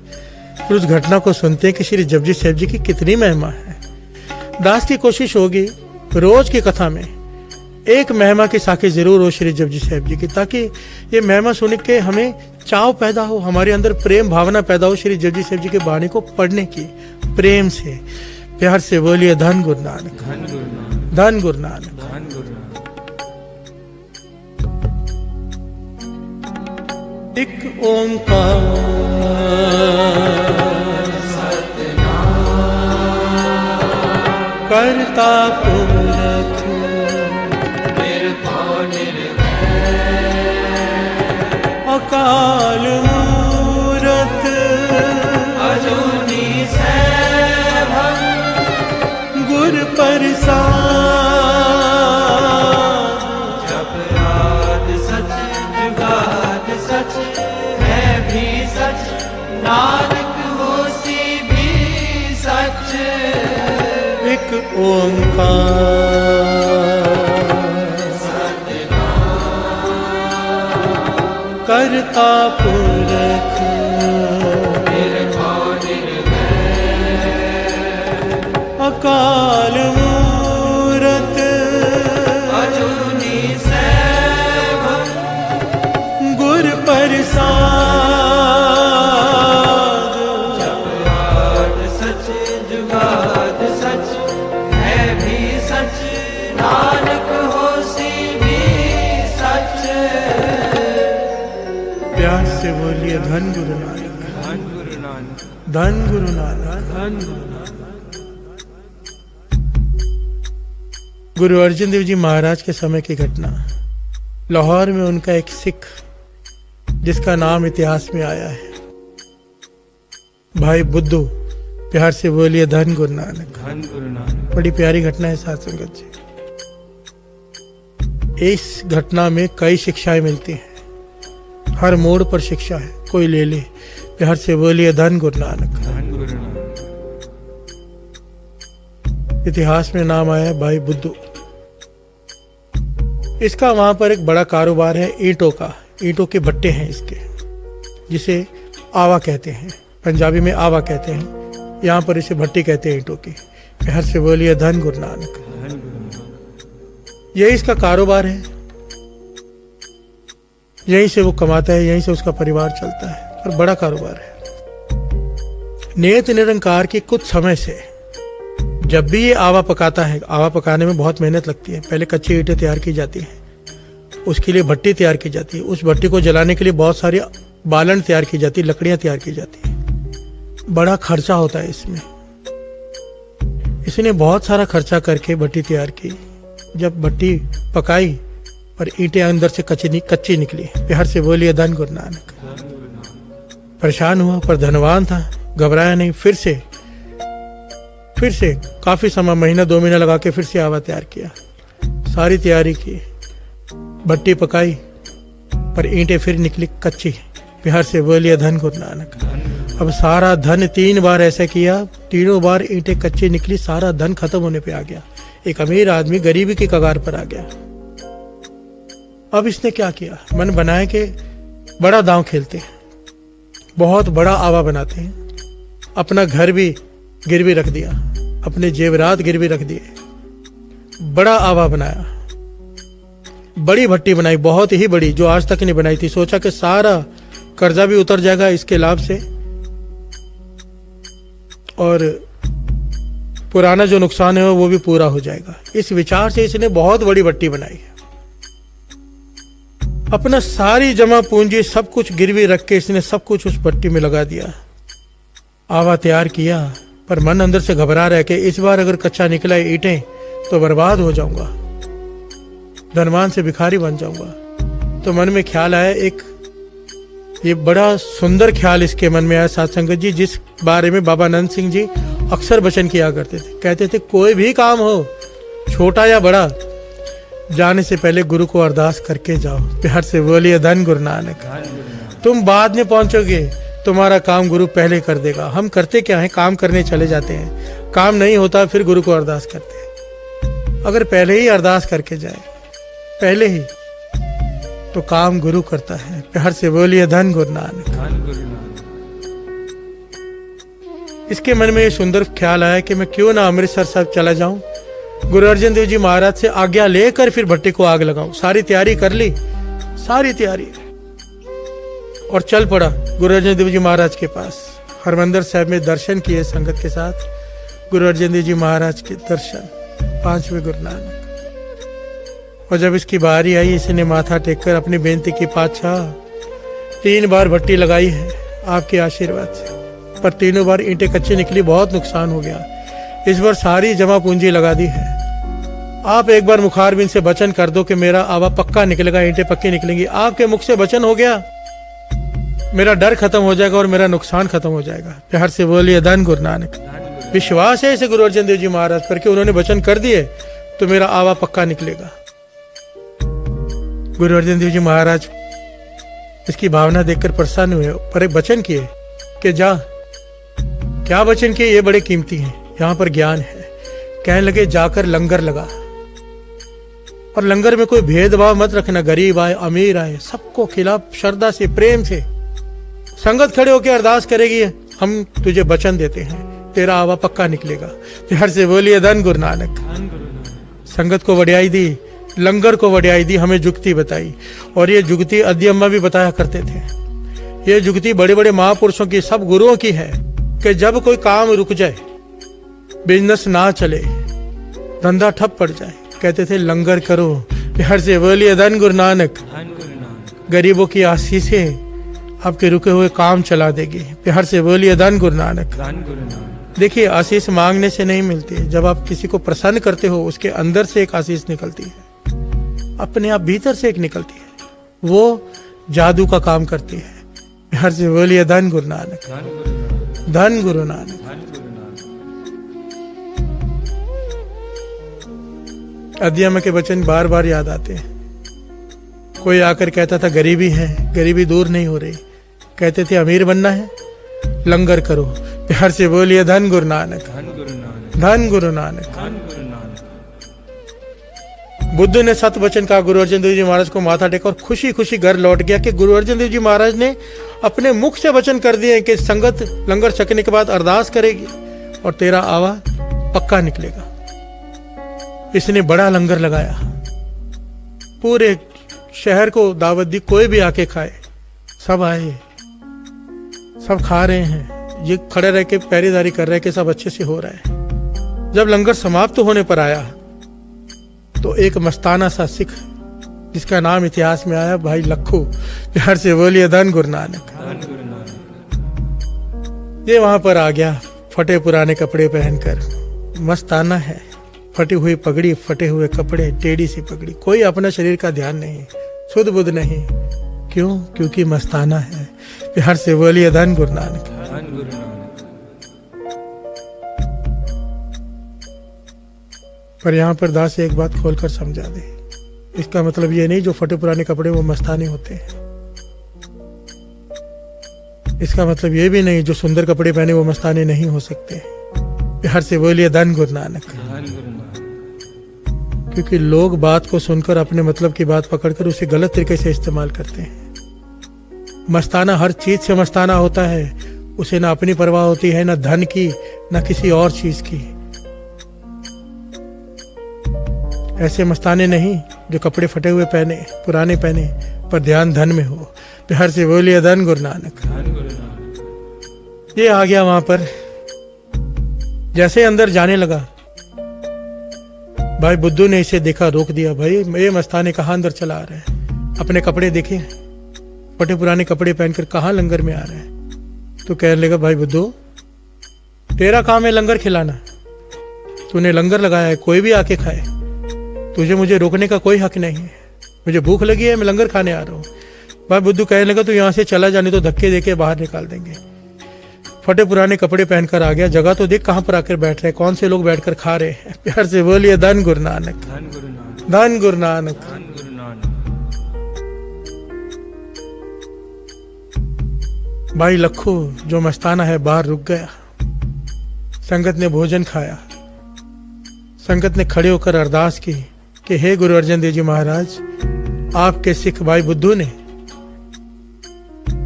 [SPEAKER 2] फिर उस घटना को सुनते हैं कि श्री जपजी साहिब जी की कितनी महिमा है। दास की कोशिश होगी रोज की कथा में एक महिमा की साखी जरूर हो श्री जपजी साहिब जी की, ताकि ये महिमा सुन के हमें चाव पैदा हो, हमारे अंदर प्रेम भावना पैदा हो श्री जपजी साहिब जी के वाणी को पढ़ने की प्रेम से। प्यार से बोलिए धन गुरु नानक, धन गुरु नानक। एक ओंकार करता पुरख अकाल मूरत
[SPEAKER 3] अजूनी सैभं
[SPEAKER 2] गुर प्रसाद
[SPEAKER 3] जप रात सच जुगाद सच है भी सच नानक होसी भी सच।
[SPEAKER 2] एक ओंकार करता पुरख अकाल मूरत
[SPEAKER 3] अजूनी सैभं
[SPEAKER 2] गुर प्रसाद
[SPEAKER 3] जप रात सच जुगाद सच है भी सच नानक होसी भी सच।
[SPEAKER 2] प्यार से बोलिए धन गुरु नानक,
[SPEAKER 1] धन गुरु नानक,
[SPEAKER 2] धन गुरु नानक।
[SPEAKER 1] धन गुरु नानक।
[SPEAKER 2] गुरु अर्जन देव जी महाराज के समय की घटना। लाहौर में उनका एक सिख जिसका नाम इतिहास में आया है, भाई बुद्धू। प्यार से बोलिए धन गुरु नानक,
[SPEAKER 1] धन गुरु नानक।
[SPEAKER 2] बड़ी प्यारी घटना है साथ संगत जी। इस घटना में कई शिक्षाएं मिलती हैं, हर मोड़ पर शिक्षा है, कोई ले ले। प्यार से बोलिए धन गुरु नानक,
[SPEAKER 1] धन गुरु नानक।
[SPEAKER 2] इतिहास में नाम आया है भाई बुद्धू। इसका वहां पर एक बड़ा कारोबार है ईंटों का, ईंटों के भट्टे हैं इसके, जिसे आवा कहते हैं, पंजाबी में आवा कहते हैं, यहाँ पर इसे भट्टी कहते हैं ईंटों की। प्यार से बोलिए धन गुरु नानक,
[SPEAKER 1] धन गुरु नानक।
[SPEAKER 2] यही इसका कारोबार है, यहीं से वो कमाता है, यहीं से उसका परिवार चलता है, और बड़ा कारोबार है। नियत निरंकार की कुछ समय से जब भी ये आवा पकाता है, आवा पकाने में बहुत मेहनत लगती है। पहले कच्ची ईंटें तैयार की जाती हैं, उसके लिए भट्टी तैयार की जाती है, उस भट्टी को जलाने के लिए बहुत सारी बालन तैयार की जाती है, लकड़ियां तैयार की जाती है, बड़ा खर्चा होता है इसमें। इसने बहुत सारा खर्चा करके भट्टी तैयार की। जब भट्टी पकाई और ईंटें अंदर से कच्ची निकली, प्यार से बोलिए धन गुरु नानक। परेशान हुआ पर धनवान था, घबराया नहीं। फिर से काफी समय, महीना 2 महीना लगा के फिर से आवा तैयार किया, सारी तैयारी की, भट्टी पकाई पर ईंटें फिर निकली कच्ची। प्यार से बोलिए धन गुरु नानक। अब सारा धन 3 बार ऐसा किया, तीनों बार ईंटें कच्ची निकली, सारा धन खत्म होने पे आ गया। एक अमीर आदमी गरीबी की कगार पर आ गया। अब इसने क्या किया, मन बनाया कि बड़ा दांव खेलते हैं, बहुत बड़ा आवा बनाते हैं। अपना घर भी गिरवी रख दिया, अपने जेवरात गिरवी रख दिए, बड़ा आवा बनाया, बड़ी भट्टी बनाई, बहुत ही बड़ी, जो आज तक नहीं बनाई थी। सोचा कि सारा कर्जा भी उतर जाएगा इसके लाभ से, और पुराना जो नुकसान है वो भी पूरा हो जाएगा। इस विचार से इसने बहुत बड़ी भट्टी बनाई है। अपना सारी जमा पूंजी सब कुछ गिरवी रख के इसने सब कुछ उस भट्टी में लगा दिया, आवा तैयार किया। पर मन अंदर से घबरा रहा है कि इस बार अगर कच्चा निकला ईंटें तो बर्बाद हो जाऊंगा, धनवान से भिखारी बन जाऊंगा। तो मन में ख्याल आया, एक ये बड़ा सुंदर ख्याल इसके मन में आया साध संगत जी, जिस बारे में बाबा नंद सिंह जी अक्सर वचन किया करते थे। कहते थे कोई भी काम हो, छोटा या बड़ा, जाने से पहले गुरु को अरदास करके जाओ। प्यार से बोलिए धन गुरु नानक। तुम बाद में पहुंचोगे, तुम्हारा काम गुरु पहले कर देगा। हम करते क्या है, काम करने चले जाते हैं, काम नहीं होता फिर गुरु को अरदास करते हैं। अगर पहले ही अरदास करके जाए, पहले ही, तो काम गुरु करता है। प्यार से बोलिए धन गुरु नानक। इसके मन में ये सुंदर ख्याल आया कि मैं क्यों ना अमृतसर साहब चला जाऊं, गुरु अर्जन देव जी महाराज से आज्ञा लेकर फिर भट्टी को आग लगाऊं। सारी तैयारी कर ली, सारी तैयारी, और चल पड़ा गुरु अर्जन देव जी महाराज के पास। हरमंदिर साहब में दर्शन किए संगत के साथ, गुरु अर्जन देव जी महाराज के दर्शन, 5वें गुरु नानक। और जब इसकी बारी आई, इसने माथा टेककर अपनी बेनती की, पातशाह 3 बार भट्टी लगाई है आपके आशीर्वाद से, पर तीनों बार ईंटें कच्ची निकली, बहुत नुकसान हो गया। इस बार सारी जमा पूंजी लगा दी है। आप एक बार मुखारबिन से वचन कर दो कि मेरा आवा पक्का निकलेगा, ईंटें पक्की निकलेंगी। आपके मुख से वचन हो गया, मेरा डर खत्म हो जाएगा और मेरा नुकसान खत्म हो जाएगा। प्यार से बोलिए धन गुरु नानक। विश्वास है इसे गुरु अर्जन देव जी महाराज पर कि उन्होंने वचन कर दिए तो मेरा आवा पक्का निकलेगा। गुरु अर्जन देव जी महाराज इसकी भावना देखकर प्रसन्न हुए, पर एक वचन किए कि जा। क्या वचन किए, ये बड़े कीमती हैं, यहाँ पर ज्ञान है। कहने लगे जाकर लंगर लगा, और लंगर में कोई भेदभाव मत रखना, गरीब आए अमीर आए सबको खिला, श्रद्धा से प्रेम से। संगत खड़े होकर अरदास करेगी, हम तुझे वचन देते हैं तेरा आवा पक्का निकलेगा। प्यार से बोलिए धन गुरु नानक। संगत को वड्याई दी, लंगर को वड्याई दी, हमें जुगती बताई। और ये जुगती अद्दी अम्मा भी बताया करते थे। ये जुगती बड़े बड़े महापुरुषों की, सब गुरुओं की है कि जब कोई काम रुक जाए, बिजनेस ना चले, धंधा ठप पड़ जाए, कहते थे लंगर करो। प्यार से बोलिए धन गुरु नानक। गरीबों की आशीषें आपके रुके हुए काम चला देगी। प्यार से बोलिए धन गुरु नानक। देखिए, आशीष मांगने से नहीं मिलती है, जब आप किसी को प्रसन्न करते हो उसके अंदर से एक आशीष निकलती है, अपने आप भीतर से एक निकलती है, वो जादू का काम करती है। प्यार से बोलिए धन गुरु नानक। धन गुरु नानक। अध्ययन के वचन बार बार याद आते हैं। कोई आकर कहता था गरीबी है, गरीबी दूर नहीं हो रही, कहते थे अमीर बनना है, लंगर करो। प्यार से बोलिए धन गुरु नानक। धन गुरु नानक। बुद्ध ने सत वचन कहा गुरु अर्जन देव जी महाराज को, माथा टेका और खुशी खुशी घर लौट गया कि गुरु अर्जन देव जी महाराज ने अपने मुख से वचन कर दिए कि संगत लंगर छकने के बाद अरदास करेगी और तेरा आवा पक्का निकलेगा। इसने बड़ा लंगर लगाया, पूरे शहर को दावत दी, कोई भी आके खाए। सब आए, सब खा रहे हैं, ये खड़े रह के पहरेदारी कर रहे हैं कि सब अच्छे से हो रहा है। जब लंगर समाप्त होने पर आया तो एक मस्ताना सा सिख, जिसका नाम इतिहास में आया भाई लखू। प्यार से बोलिए धन गुरु नानक। ये वहां पर आ गया, फटे पुराने कपड़े पहनकर, मस्ताना है, फटी हुई पगड़ी, फटे हुए कपड़े, टेढ़ी सी पगड़ी, कोई अपना शरीर का ध्यान नहीं, शुद्ध बुद्ध नहीं। क्यों? क्योंकि मस्ताना है। प्यार से बोलिए धन गुरु नानक। पर यहाँ पर दास एक बात खोलकर समझा दे, इसका मतलब ये नहीं जो फटे पुराने कपड़े वो मस्ताने होते हैं। इसका मतलब ये भी नहीं जो सुंदर कपड़े पहने वो मस्ताने नहीं हो सकते। प्यार से बोलिए धन गुरु नानक। क्योंकि लोग बात को सुनकर अपने मतलब की बात पकड़कर उसे गलत तरीके से इस्तेमाल करते हैं। मस्ताना हर चीज से मस्ताना होता है, उसे ना अपनी परवाह होती है, ना धन की, ना किसी और चीज की। ऐसे मस्ताने नहीं जो कपड़े फटे हुए पहने, पुराने पहने, पर ध्यान धन में हो। प्यार से बोलिए धन गुरु नानक।
[SPEAKER 1] धन गुरु नानक।
[SPEAKER 2] ये आ गया वहां पर। जैसे अंदर जाने लगा, भाई बुद्धू ने इसे देखा, रोक दिया। भाई ये मस्ताने कहाँ अंदर चला आ रहे हैं? अपने कपड़े देखे, फटे पुराने कपड़े पहनकर कहाँ लंगर में आ रहे हैं? तो कहने लगा, भाई बुद्धू तेरा काम है लंगर खिलाना, तूने लंगर लगाया है, कोई भी आके खाए, तुझे मुझे रोकने का कोई हक नहीं है। मुझे भूख लगी है, मैं लंगर खाने आ रहा हूँ। भाई बुद्धू कहने लगा, तू यहाँ से चला जाने तो धक्के देके बाहर निकाल देंगे। फटे पुराने कपड़े पहनकर आ गया। जगह तो देख कहाँ पर आकर बैठ रहे, कौन से लोग बैठकर खा रहे हैं। प्यार से बोलिए धन गुरु नानक।
[SPEAKER 1] धन गुरु नानक।
[SPEAKER 2] धन गुरु नानक।
[SPEAKER 1] धन गुरु नानक।
[SPEAKER 2] भाई लखू जो मस्ताना है बाहर रुक गया। संगत ने भोजन खाया। संगत ने खड़े होकर अरदास की कि हे गुरु अर्जन देव जी महाराज, आपके सिख भाई बुद्धू ने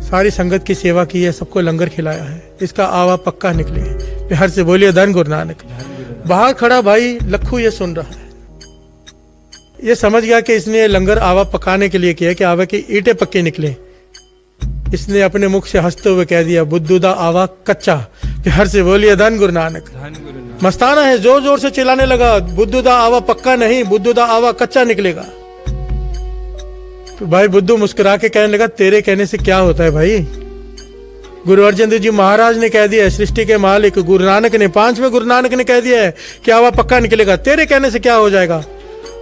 [SPEAKER 2] सारी संगत की सेवा की है, सबको लंगर खिलाया है, इसका आवा पक्का निकले। प्यार से बोलिए धन गुरु नानक। बाहर खड़ा भाई लखू ये सुन रहा है, ये समझ गया कि इसने लंगर आवा पकाने के लिए किया कि आवा की ईंटें पक्के निकले। इसने अपने मुख से हंसते हुए कह दिया, बुद्धू दा आवा कच्चा। प्यार से बोलिए धन गुरु नानक।
[SPEAKER 1] धन गुरु नानक।
[SPEAKER 2] मस्ताना है, जोर जोर से चिल्लाने लगा, बुद्धू दा आवा पक्का नहीं, बुद्धू दा आवा कच्चा निकलेगा। तो भाई बुद्धू मुस्कुरा के कहने लगा, तेरे कहने से क्या होता है भाई? गुरु अर्जन देव जी महाराज ने कह दिया है, सृष्टि के मालिक गुरु नानक ने, 5वें गुरु नानक ने कह दिया है कि आवा पक्का निकलेगा। तेरे कहने से क्या हो जाएगा?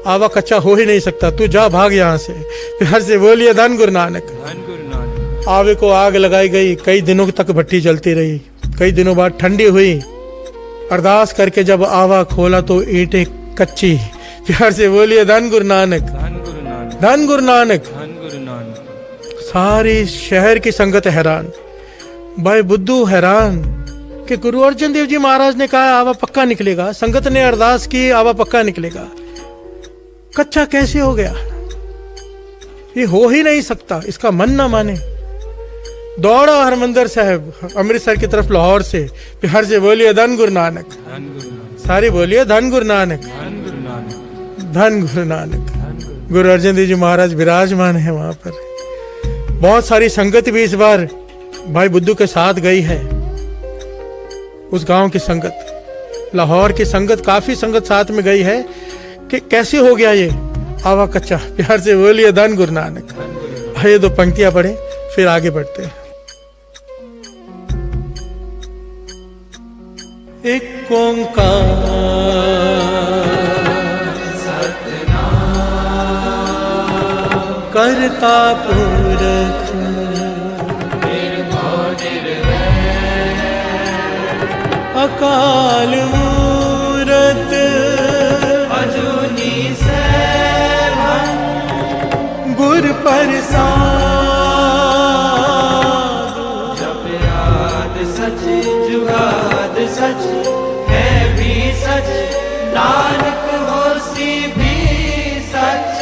[SPEAKER 2] आवा कच्चा हो ही नहीं सकता, तू जा भाग यहाँ से। प्यार से बोलिए धन गुरु नानक।
[SPEAKER 1] धन गुरु नानक।
[SPEAKER 2] आवे को आग लगाई गई, कई दिनों तक भट्टी जलती रही। कई दिनों बाद ठंडी हुई। अरदास करके जब आवा खोला तो ईंटें कच्ची। प्यार से बोलिए धन गुरु नानक।
[SPEAKER 1] धन गुरु नानक।
[SPEAKER 2] धन गुरु नानक।
[SPEAKER 1] धन गुरु नानक।
[SPEAKER 2] सारी शहर की संगत हैरान, भाई बुद्धू हैरान कि गुरु अर्जन देव जी महाराज ने कहा आवा पक्का निकलेगा, संगत ने अरदास की आवा पक्का निकलेगा, कच्चा कैसे हो गया? ये हो ही नहीं सकता, इसका मन ना माने। दौड़ा हरमंदिर साहब अमृतसर की तरफ लाहौर से। प्यार से बोलिए धन गुरु नानक।
[SPEAKER 1] धन गुरु नानक।
[SPEAKER 2] सारी बोलिए धन गुरु नानक।
[SPEAKER 1] धन गुरु नानक।
[SPEAKER 2] धन गुरु नानक।
[SPEAKER 1] धन गुरु।
[SPEAKER 2] गुरु अर्जन देव जी महाराज विराजमान है वहां पर। बहुत सारी संगत भी इस बार भाई बुद्धू के साथ गई है। उस गांव की संगत, लाहौर की संगत, काफी संगत साथ में गई है कि कैसे हो गया ये आवा कच्चा। प्यार से बोलिए धन गुरु नानक। आइए 2 पंक्तियां पढ़े फिर आगे बढ़ते हैं। एक ओंकार करता पुरख अकाल मूरत
[SPEAKER 3] अजूनी सैभं
[SPEAKER 2] गुर प्रसाद
[SPEAKER 3] जप याद सच जुगाद सच है भी सच नानक होसी भी सच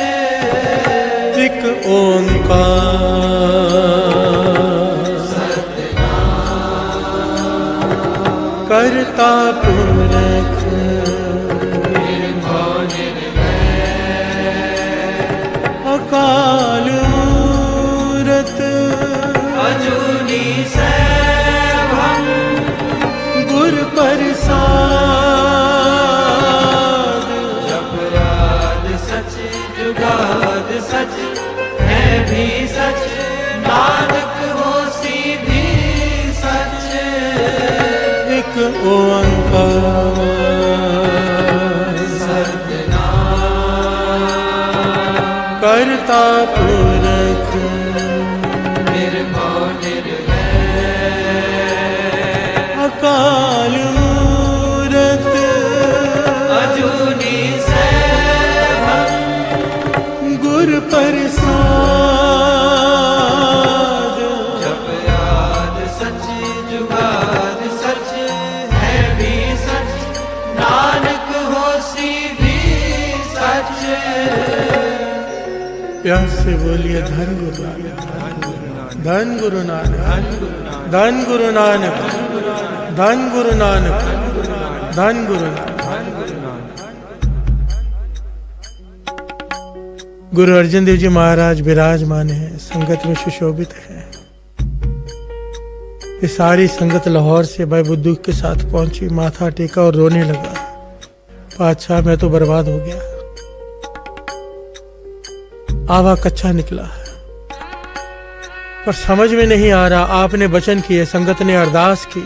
[SPEAKER 2] एक ओंकार करता पुरख अकाल मूरत
[SPEAKER 3] अजूनी सैभं
[SPEAKER 2] गुर प्रसाद
[SPEAKER 3] जप याद सच जुगाद सच है भी सच नानक होसी भी सच
[SPEAKER 2] एक ओंकार करता पुरख
[SPEAKER 3] निर्भय निर्वैर
[SPEAKER 2] अकाल मूरत
[SPEAKER 3] अजूनी सैभं
[SPEAKER 2] गुर प्रसाद
[SPEAKER 3] जप याद सच जुगाद सच है भी सच नानक होसी भी सच
[SPEAKER 2] प्यार से बोलिए धन गुरु नानक।
[SPEAKER 1] धन गुरु नानक।
[SPEAKER 2] धन गुरु नानक, धन गुरु नानक, धन गुरु नानक, धन गुरु नानक। गुरु अर्जन देव जी महाराज विराजमान है, संगत में सुशोभित है। ये सारी संगत लाहौर से भाई बुद्धू के साथ पहुंची, माथा टेका और रोने लगा, पातशाह मैं तो बर्बाद हो गया, आवा कच्चा निकला, पर समझ में नहीं आ रहा, आपने वचन किए, संगत ने अरदास की,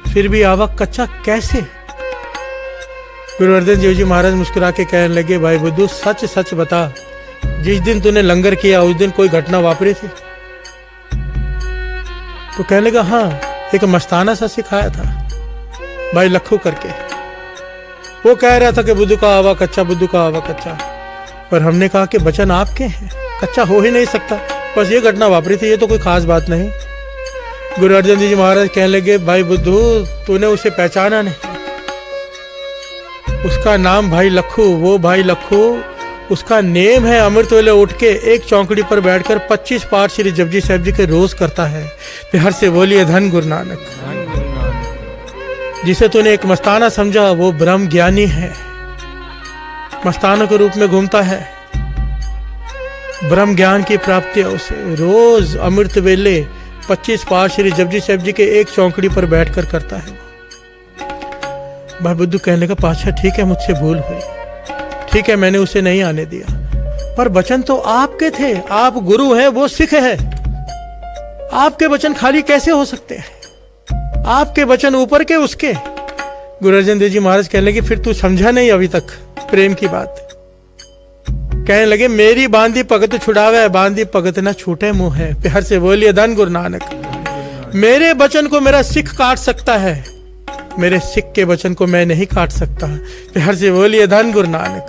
[SPEAKER 2] फिर भी आवा कच्चा कैसे? गुरु अर्जन देव जी महाराज मुस्कुरा के कहने लगे, भाई बुद्धू सच सच बता, जिस दिन तूने लंगर किया उस दिन कोई घटना वापरी थी? तो कहने लगा हाँ, एक मस्ताना सा सिखाया था भाई लखू करके, वो कह रहा था कि बुद्धू का आवा कच्चा, बुद्धू का आवा कच्चा, पर हमने कहा कि वचन आपके हैं, कच्चा हो ही नहीं सकता, बस ये घटना वापरी थी, ये तो कोई खास बात नहीं। गुरु अर्जन देव जी महाराज कहने लगे, भाई बुद्धू तूने उसे पहचाना नहीं, उसका नाम भाई लखू, वो भाई लखू उसका नेम है, अमृत वेले उठ के एक चौकड़ी पर बैठकर 25 पाठ श्री जपजी साहिब जी के रोज करता है। बिहार से बोलिए धन गुरु नानक। जिसे तूने एक मस्ताना समझा वो ब्रह्म ज्ञानी है, मस्तानों के रूप में घूमता है, ब्रह्म ज्ञान की प्राप्ति है उसे। रोज अमृत वेले 25 पाठ श्री जपजी साहिब जी के एक चौकड़ी पर बैठकर करता है। भाई बुद्धू कहने का पातशाह ठीक है, मुझसे भूल हुई, ठीक है, मैंने उसे नहीं आने दिया, पर वचन तो आपके थे, आप गुरु हैं, वो सिख है, आपके वचन खाली कैसे हो सकते हैं? आपके वचन ऊपर के उसके। गुरु अर्जन देव जी महाराज कहने लगे, फिर तू समझा नहीं अभी तक प्रेम की बात। कहने लगे, मेरी बांधी पगत छुड़ावे, बांधी पगत ना छूटे मुंह है। प्यार से बोलिए धन गुरु नानक। मेरे वचन को मेरा सिख काट सकता है, मेरे सिख के वचन को मैं नहीं काट सकता। प्यार से बोलिए धन गुरु नानक।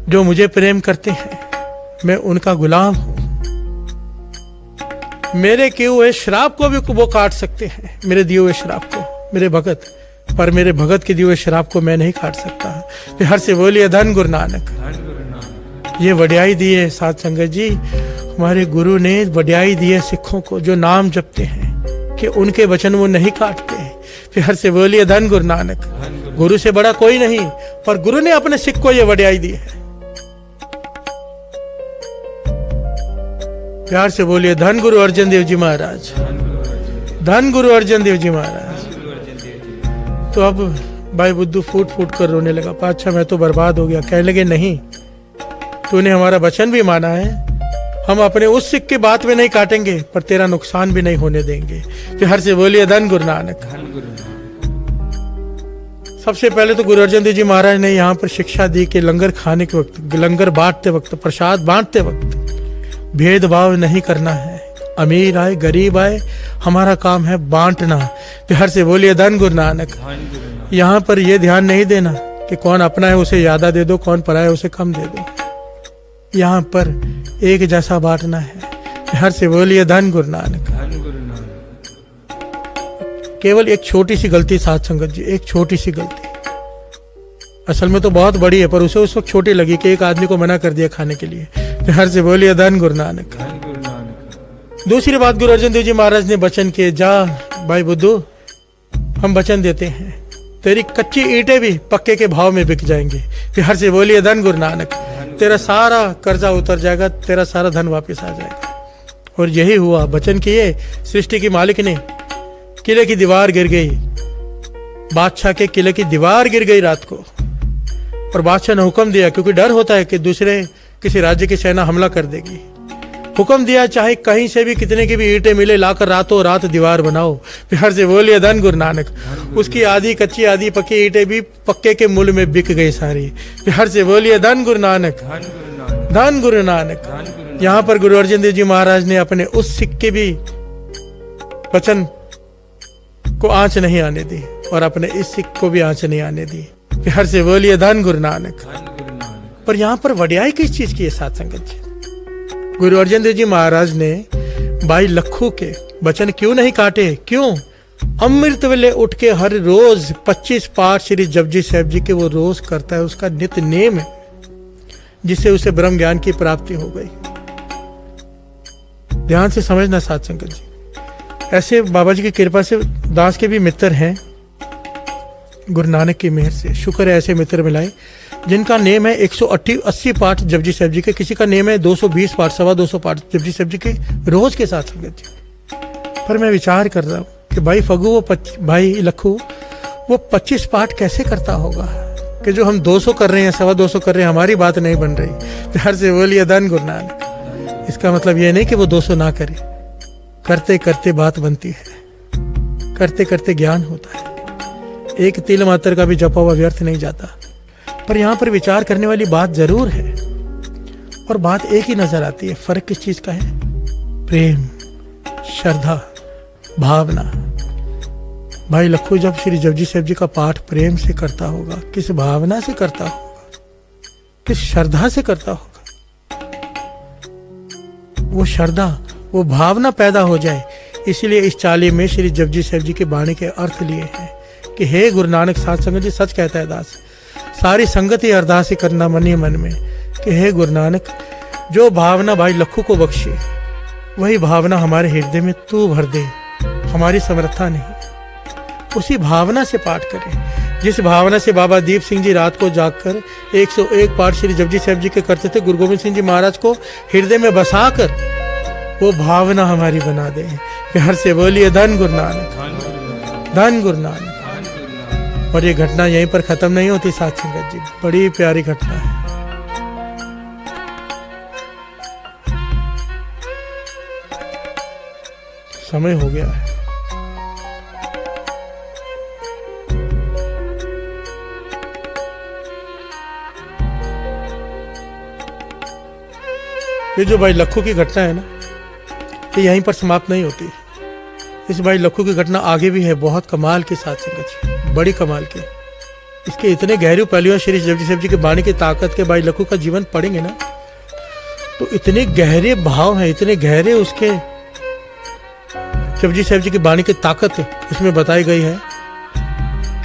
[SPEAKER 2] जो मुझे प्रेम करते हैं मैं उनका गुलाम हूं, मेरे किए हुए श्राप को भी वो काट सकते हैं, मेरे दिए हुए श्राप को, मेरे भगत, पर मेरे भगत के दिए हुए श्राप को मैं नहीं काट सकता। प्यार से बोलिए धन गुरु नानक। ये वड्याई दी है साध संगत जी, हमारे गुरु ने वड्याई दी है सिखों को, जो नाम जपते हैं कि उनके वचन वो नहीं काटते। प्यार से बोलिए धन गुरु नानक। गुरु से बड़ा कोई नहीं, पर गुरु ने अपने सिख को ये वड्याई दी है। प्यार से बोलिए धन गुरु अर्जन देव जी महाराज, धन गुरु अर्जन देव जी महाराज। तो अब भाई बुद्धू फूट फूट कर रोने लगा, पातशाह मैं तो बर्बाद हो गया। कहने लगे, नहीं, तूने हमारा वचन भी माना है, हम अपने उस सिख की बात में नहीं काटेंगे, पर तेरा नुकसान भी नहीं होने देंगे। प्यार से बोलिए धन गुरु नानक। सबसे पहले तो गुरु अर्जन देव जी महाराज ने यहाँ पर शिक्षा दी कि लंगर खाने के वक्त, लंगर बांटते वक्त, प्रसाद बांटते वक्त भेदभाव नहीं करना है। अमीर आए गरीब आए, हमारा काम है बांटना। प्यार से बोलिए धन गुरु नानक। यहाँ पर यह ध्यान नहीं देना कि कौन अपना है उसे ज्यादा दे दो, कौन पराया है उसे कम दे दो। यहाँ पर एक जैसा बांटना है। प्यार से बोलिए धन गुरु नानक। केवल एक छोटी सी गलती साध संगत जी, एक छोटी सी गलती, असल में तो बहुत बड़ी है, पर उसे उस वक्त छोटी लगी कि एक आदमी को मना कर दिया खाने के लिए। प्यार से बोलिए धन गुरु नानक। दूसरी बात, गुरु अर्जन देव जी महाराज ने वचन किए, जा भाई बुद्धू, हम वचन देते हैं, तेरी कच्ची ईंटें भी पक्के के भाव में बिक जाएंगे। प्यार से बोलिए धन गुरु नानक। तेरा सारा कर्जा उतर जाएगा, तेरा सारा धन वापस आ जाएगा। और यही हुआ, वचन किए, सृष्टि की मालिक ने, किले की दीवार गिर गई, बादशाह के किले की दीवार गिर गई रात को। और बादशाह ने हुक्म दिया, क्योंकि डर होता है कि दूसरे किसी राज्य की सेना हमला कर देगी, हुक्म दिया चाहे कहीं से भी कितने की भी ईंटें मिले, लाकर रातों रात दीवार बनाओ। प्यार से बोलिए धन गुरु नानक। उसकी आधी कच्ची आधी पक्की ईंटें भी पक्के के मूल्य में बिक गई सारी। प्यार से बोलिए धन गुरु नानक, धन गुरु नानक। यहाँ पर गुरु अर्जन देव जी महाराज ने अपने उस सिख के भी वचन को आंच नहीं आने दी, और अपने इस सिख को भी आंच नहीं आने दी। प्यार से बोलिए धन गुरु नानक। पर यहाँ पर वड्याई किस चीज की है साध संगत जी? गुरु अर्जन देव जी महाराज ने भाई लखू के वचन क्यों नहीं काटे? क्यों? अमृत वेले उठ के हर रोज 25 पाठ श्री जपजी साहिब जी के वो रोज करता है, उसका नित्य नेम है, जिससे उसे ब्रह्म ज्ञान की प्राप्ति हो गई। ध्यान से समझना साध संगत जी। ऐसे बाबा जी की कृपा से दास के भी मित्र हैं, गुरु नानक की मेहर से शुक्र है ऐसे मित्र मिलाए जिनका नेम है 180 पाठ जपजी साहब जी के, किसी का नेम है 220 पाठ, 225 पाठ जपजी साहब जी के रोज के साथ संगत जी। पर मैं विचार कर रहा हूँ कि भाई फगू भाई लखू वो 25 पाठ कैसे करता होगा कि जो हम 200 कर रहे हैं, 225 कर रहे हैं, हमारी बात नहीं बन रही। प्यार से बोलिए धन गुरु नानक। इसका मतलब ये नहीं कि वो 200 ना करे, करते करते बात बनती है, करते करते ज्ञान होता है। एक तिल मात्र का भी जपा हुआ व्यर्थ नहीं जाता। पर यहाँ पर विचार करने वाली बात जरूर है और बात एक ही नजर आती है। फर्क किस चीज का है? प्रेम, श्रद्धा, भावना। भाई लखू जब श्री जपजी साहब जी का पाठ प्रेम से करता होगा, किस भावना से करता होगा, किस श्रद्धा से करता होगा, वो श्रद्धा वो भावना पैदा हो जाए। इसलिए इस चाली में श्री जपजी साहब जी के बाणी के अर्थ लिए हैं कि हे गुरु नानक साध संगत जी, सच कहता है दास, सारी संगत ही अरदास ही करना मन ही मन में कि हे गुरु नानक, जो भावना भाई लखू को बख्शे वही भावना हमारे हृदय में तू भर दे। हमारी समर्था नहीं, उसी भावना से पाठ करें जिस भावना से बाबा दीप सिंह जी रात को जागकर 101 पाठ श्री जपजी साहब जी के करते थे। गुरु गोविंद सिंह जी महाराज को हृदय में बसाकर वो भावना हमारी बना दे। प्यार से बोलिए धन गुरु नानक, धन गुरु नानक। और ये घटना यहीं पर खत्म नहीं होती साथ संगत जी, बड़ी प्यारी घटना है। समय हो गया है। ये जो भाई लखू की घटना है ना, ये यहीं पर समाप्त नहीं होती। इस भाई लखू की घटना आगे भी है, बहुत कमाल के साथ संगत, बड़ी कमाल के। इसके इतने गहरे पहलुओं श्री जपजी साहब जी के बाणी की ताकत के भाई लखू का जीवन पढ़ेंगे ना, तो इतने गहरे भाव हैं, इतने गहरे उसके जपजी साहब जी की बाणी की ताकत उसमें बताई गई है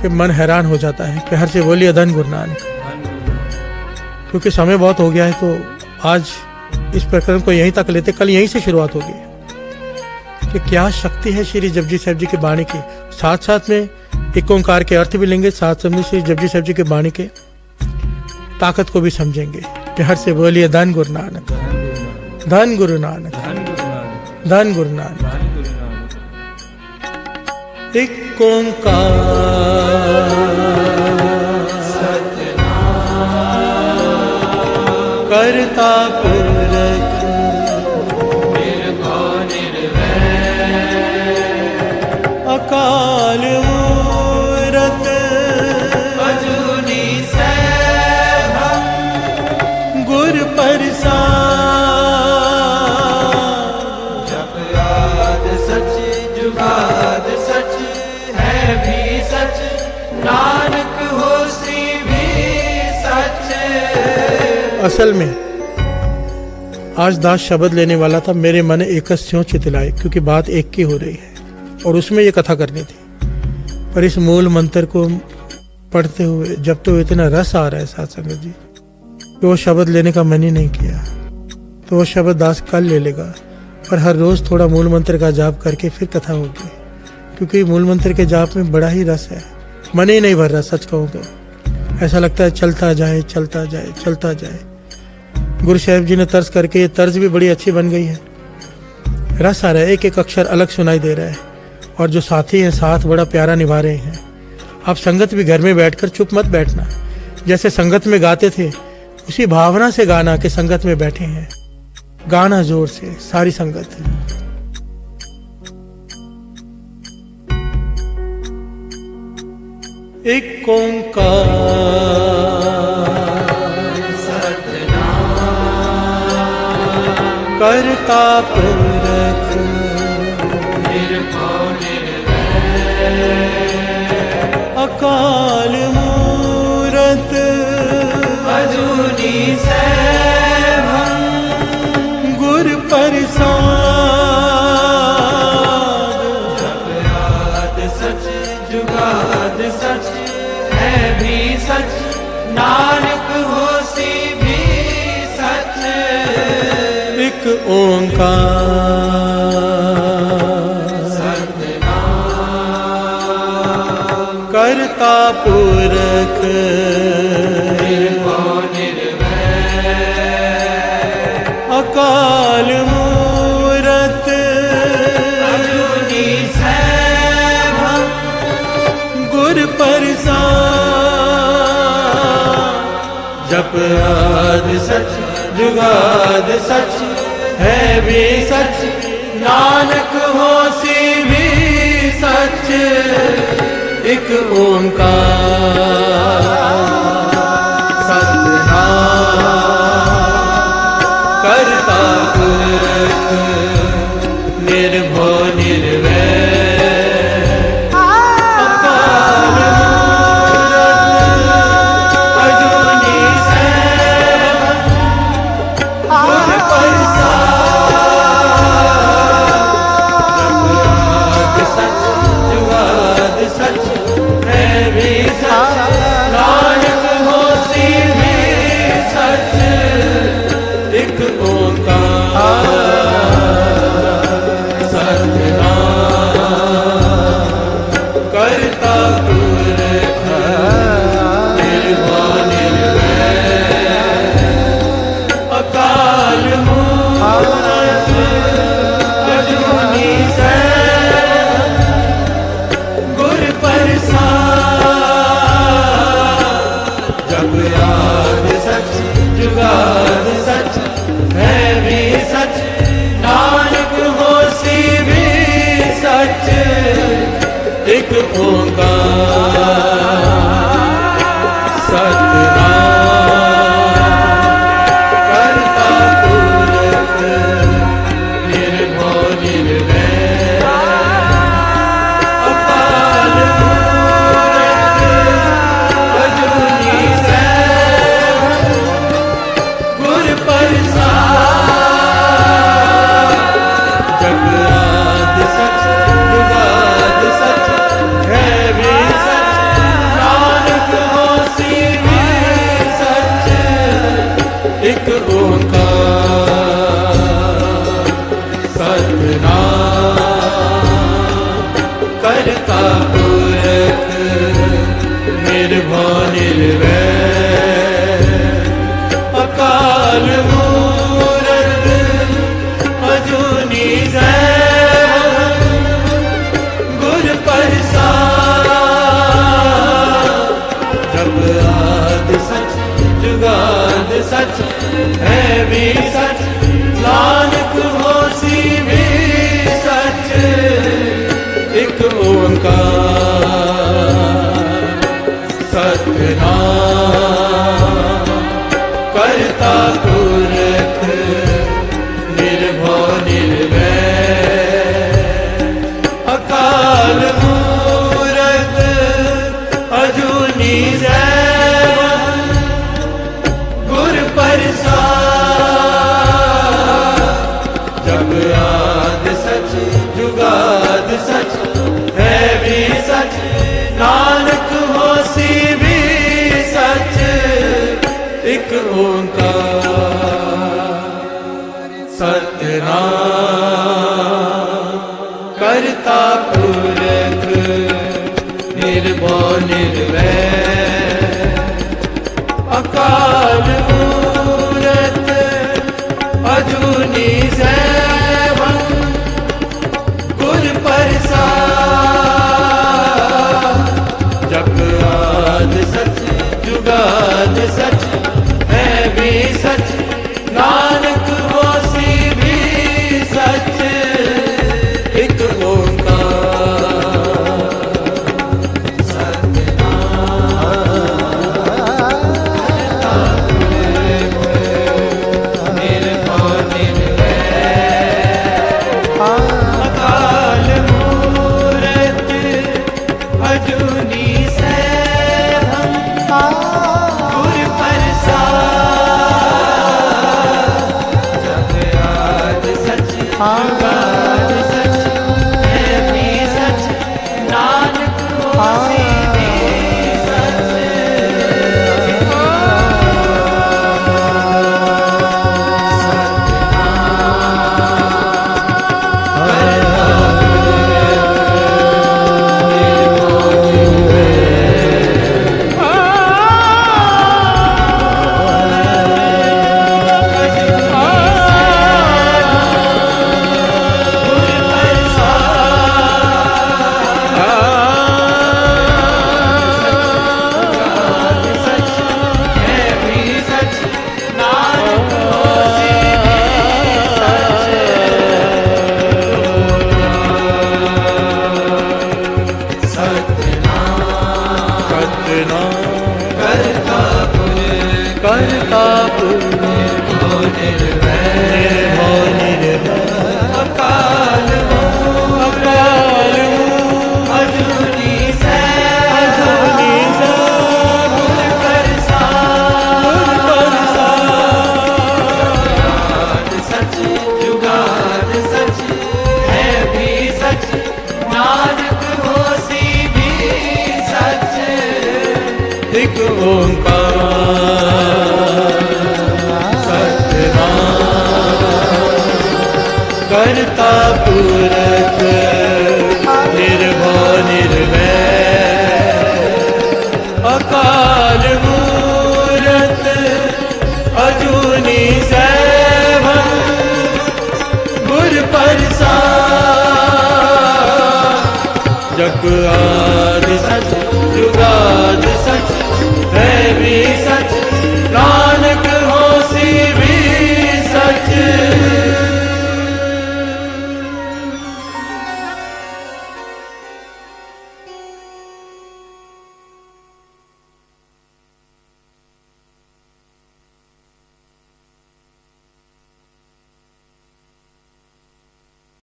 [SPEAKER 2] कि मन हैरान हो जाता है। प्यार से बोलिए धन गुरु नानक। क्योंकि समय बहुत हो गया है, तो आज इस प्रकरण को यहीं तक लेते, कल यहीं से शुरुआत होगी कि क्या शक्ति है श्री जपजी साहब जी की बाणी की। साथ साथ में एक ओंकार के अर्थ भी लेंगे, साथ साथ में श्री जपजी साहब जी के बाणी के ताकत को भी समझेंगे। प्यार से बोलिए धन गुरु नानक, धन गुरु नानक, धन गुरु नानक। एक ओंकार करता पुरख
[SPEAKER 3] निर्भव निर्वैर
[SPEAKER 2] अकाल मूरत
[SPEAKER 3] अजूनी सैभम
[SPEAKER 2] गुर प्रसाद
[SPEAKER 3] जप याद सच जुगाद सच है भी सच नानक होसी भी सच।
[SPEAKER 2] असल में आज दास शब्द लेने वाला था, मेरे मन एकस स्यों चितलाए, क्योंकि बात एक की हो रही है और उसमें ये कथा करनी थी। पर इस मूल मंत्र को पढ़ते हुए जब तो इतना रस आ रहा है साथ संगत जी, तो वो शब्द लेने का मन ही नहीं किया। तो वो शब्द दास कल ले लेगा, पर हर रोज थोड़ा मूल मंत्र का जाप करके फिर कथा होगी, क्योंकि मूल मंत्र के जाप में बड़ा ही रस है। मन ही नहीं भर रहा, सच कहूँ तो ऐसा लगता है चलता जाए चलता जाए चलता जाए। गुरु साहब जी ने तर्ज करके, ये तर्ज भी बड़ी अच्छी बन गई है, रस आ रहा है, एक एक अक्षर अलग सुनाई दे रहा है और जो साथी हैं साथ बड़ा प्यारा निभा रहे हैं। आप संगत भी घर में बैठकर चुप मत बैठना, जैसे संगत में गाते थे उसी भावना से गाना कि संगत में बैठे हैं, गाना जोर से सारी संगत। एक ओंकार करता पुरख
[SPEAKER 3] निर्भव निर्वैर
[SPEAKER 2] अकाल मूरत
[SPEAKER 3] अजूनी सैभम
[SPEAKER 2] गुर प्रसाद
[SPEAKER 3] जप याद सच जुगाद सच है भी सच नानक होसी भी सच।
[SPEAKER 2] एक एक ओंकार करता पुरख अकाल मूरत गुर प्रसाद जप आद सच जुगाद सच है भी सच नानक होसी भी सच एक ओंकार सतनाम करता पुरख निर्भय निर्वैर अकाल मूरत अजूनी सैभं गुर प्रसाद सच जुगाद सच है भी सच नानक होसी भी सच एक ओंकार सतनाम करता पुरख निर्भय निर्वैर अकाल मूरत अजूनी सैभं गुर प्रसाद जप आद सच जुगाद सच है भी सच नानक होसी भी सच एक ओंकार सतनाम करता पुरख निर्भय निर्वैर अकाल मूरत अजूनी सैभं गुर प्रसाद जप आद सच जुगाद सच है भी सच नानक होसी भी सच एक ओंकार सतनाम करता पुरख निर्भय निर्वैर अकाल मूरत अजूनी सैभं गुर प्रसाद जप आद सच जुगाद सच है भी सच नानक होसी भी सच एक ओंकार सतनाम करता पुरख निर्भय निर्वैर अकाल मूरत अजूनी सैभं गुर प्रसाद जप आद सच जुगाद सच है भी सच नानक होसी भी सच एक ओंकार सतनाम करता पुरख निर्भय निर्वैर अकाल मूरत अजूनी सैभं गुर प्रसाद जप ओंकार सतनाम करता पुरख निर्भय निर्वैर अकाल मूरत अजूनी सैभं गुर प्रसाद जप आदि सच जुगाद सच है भी सच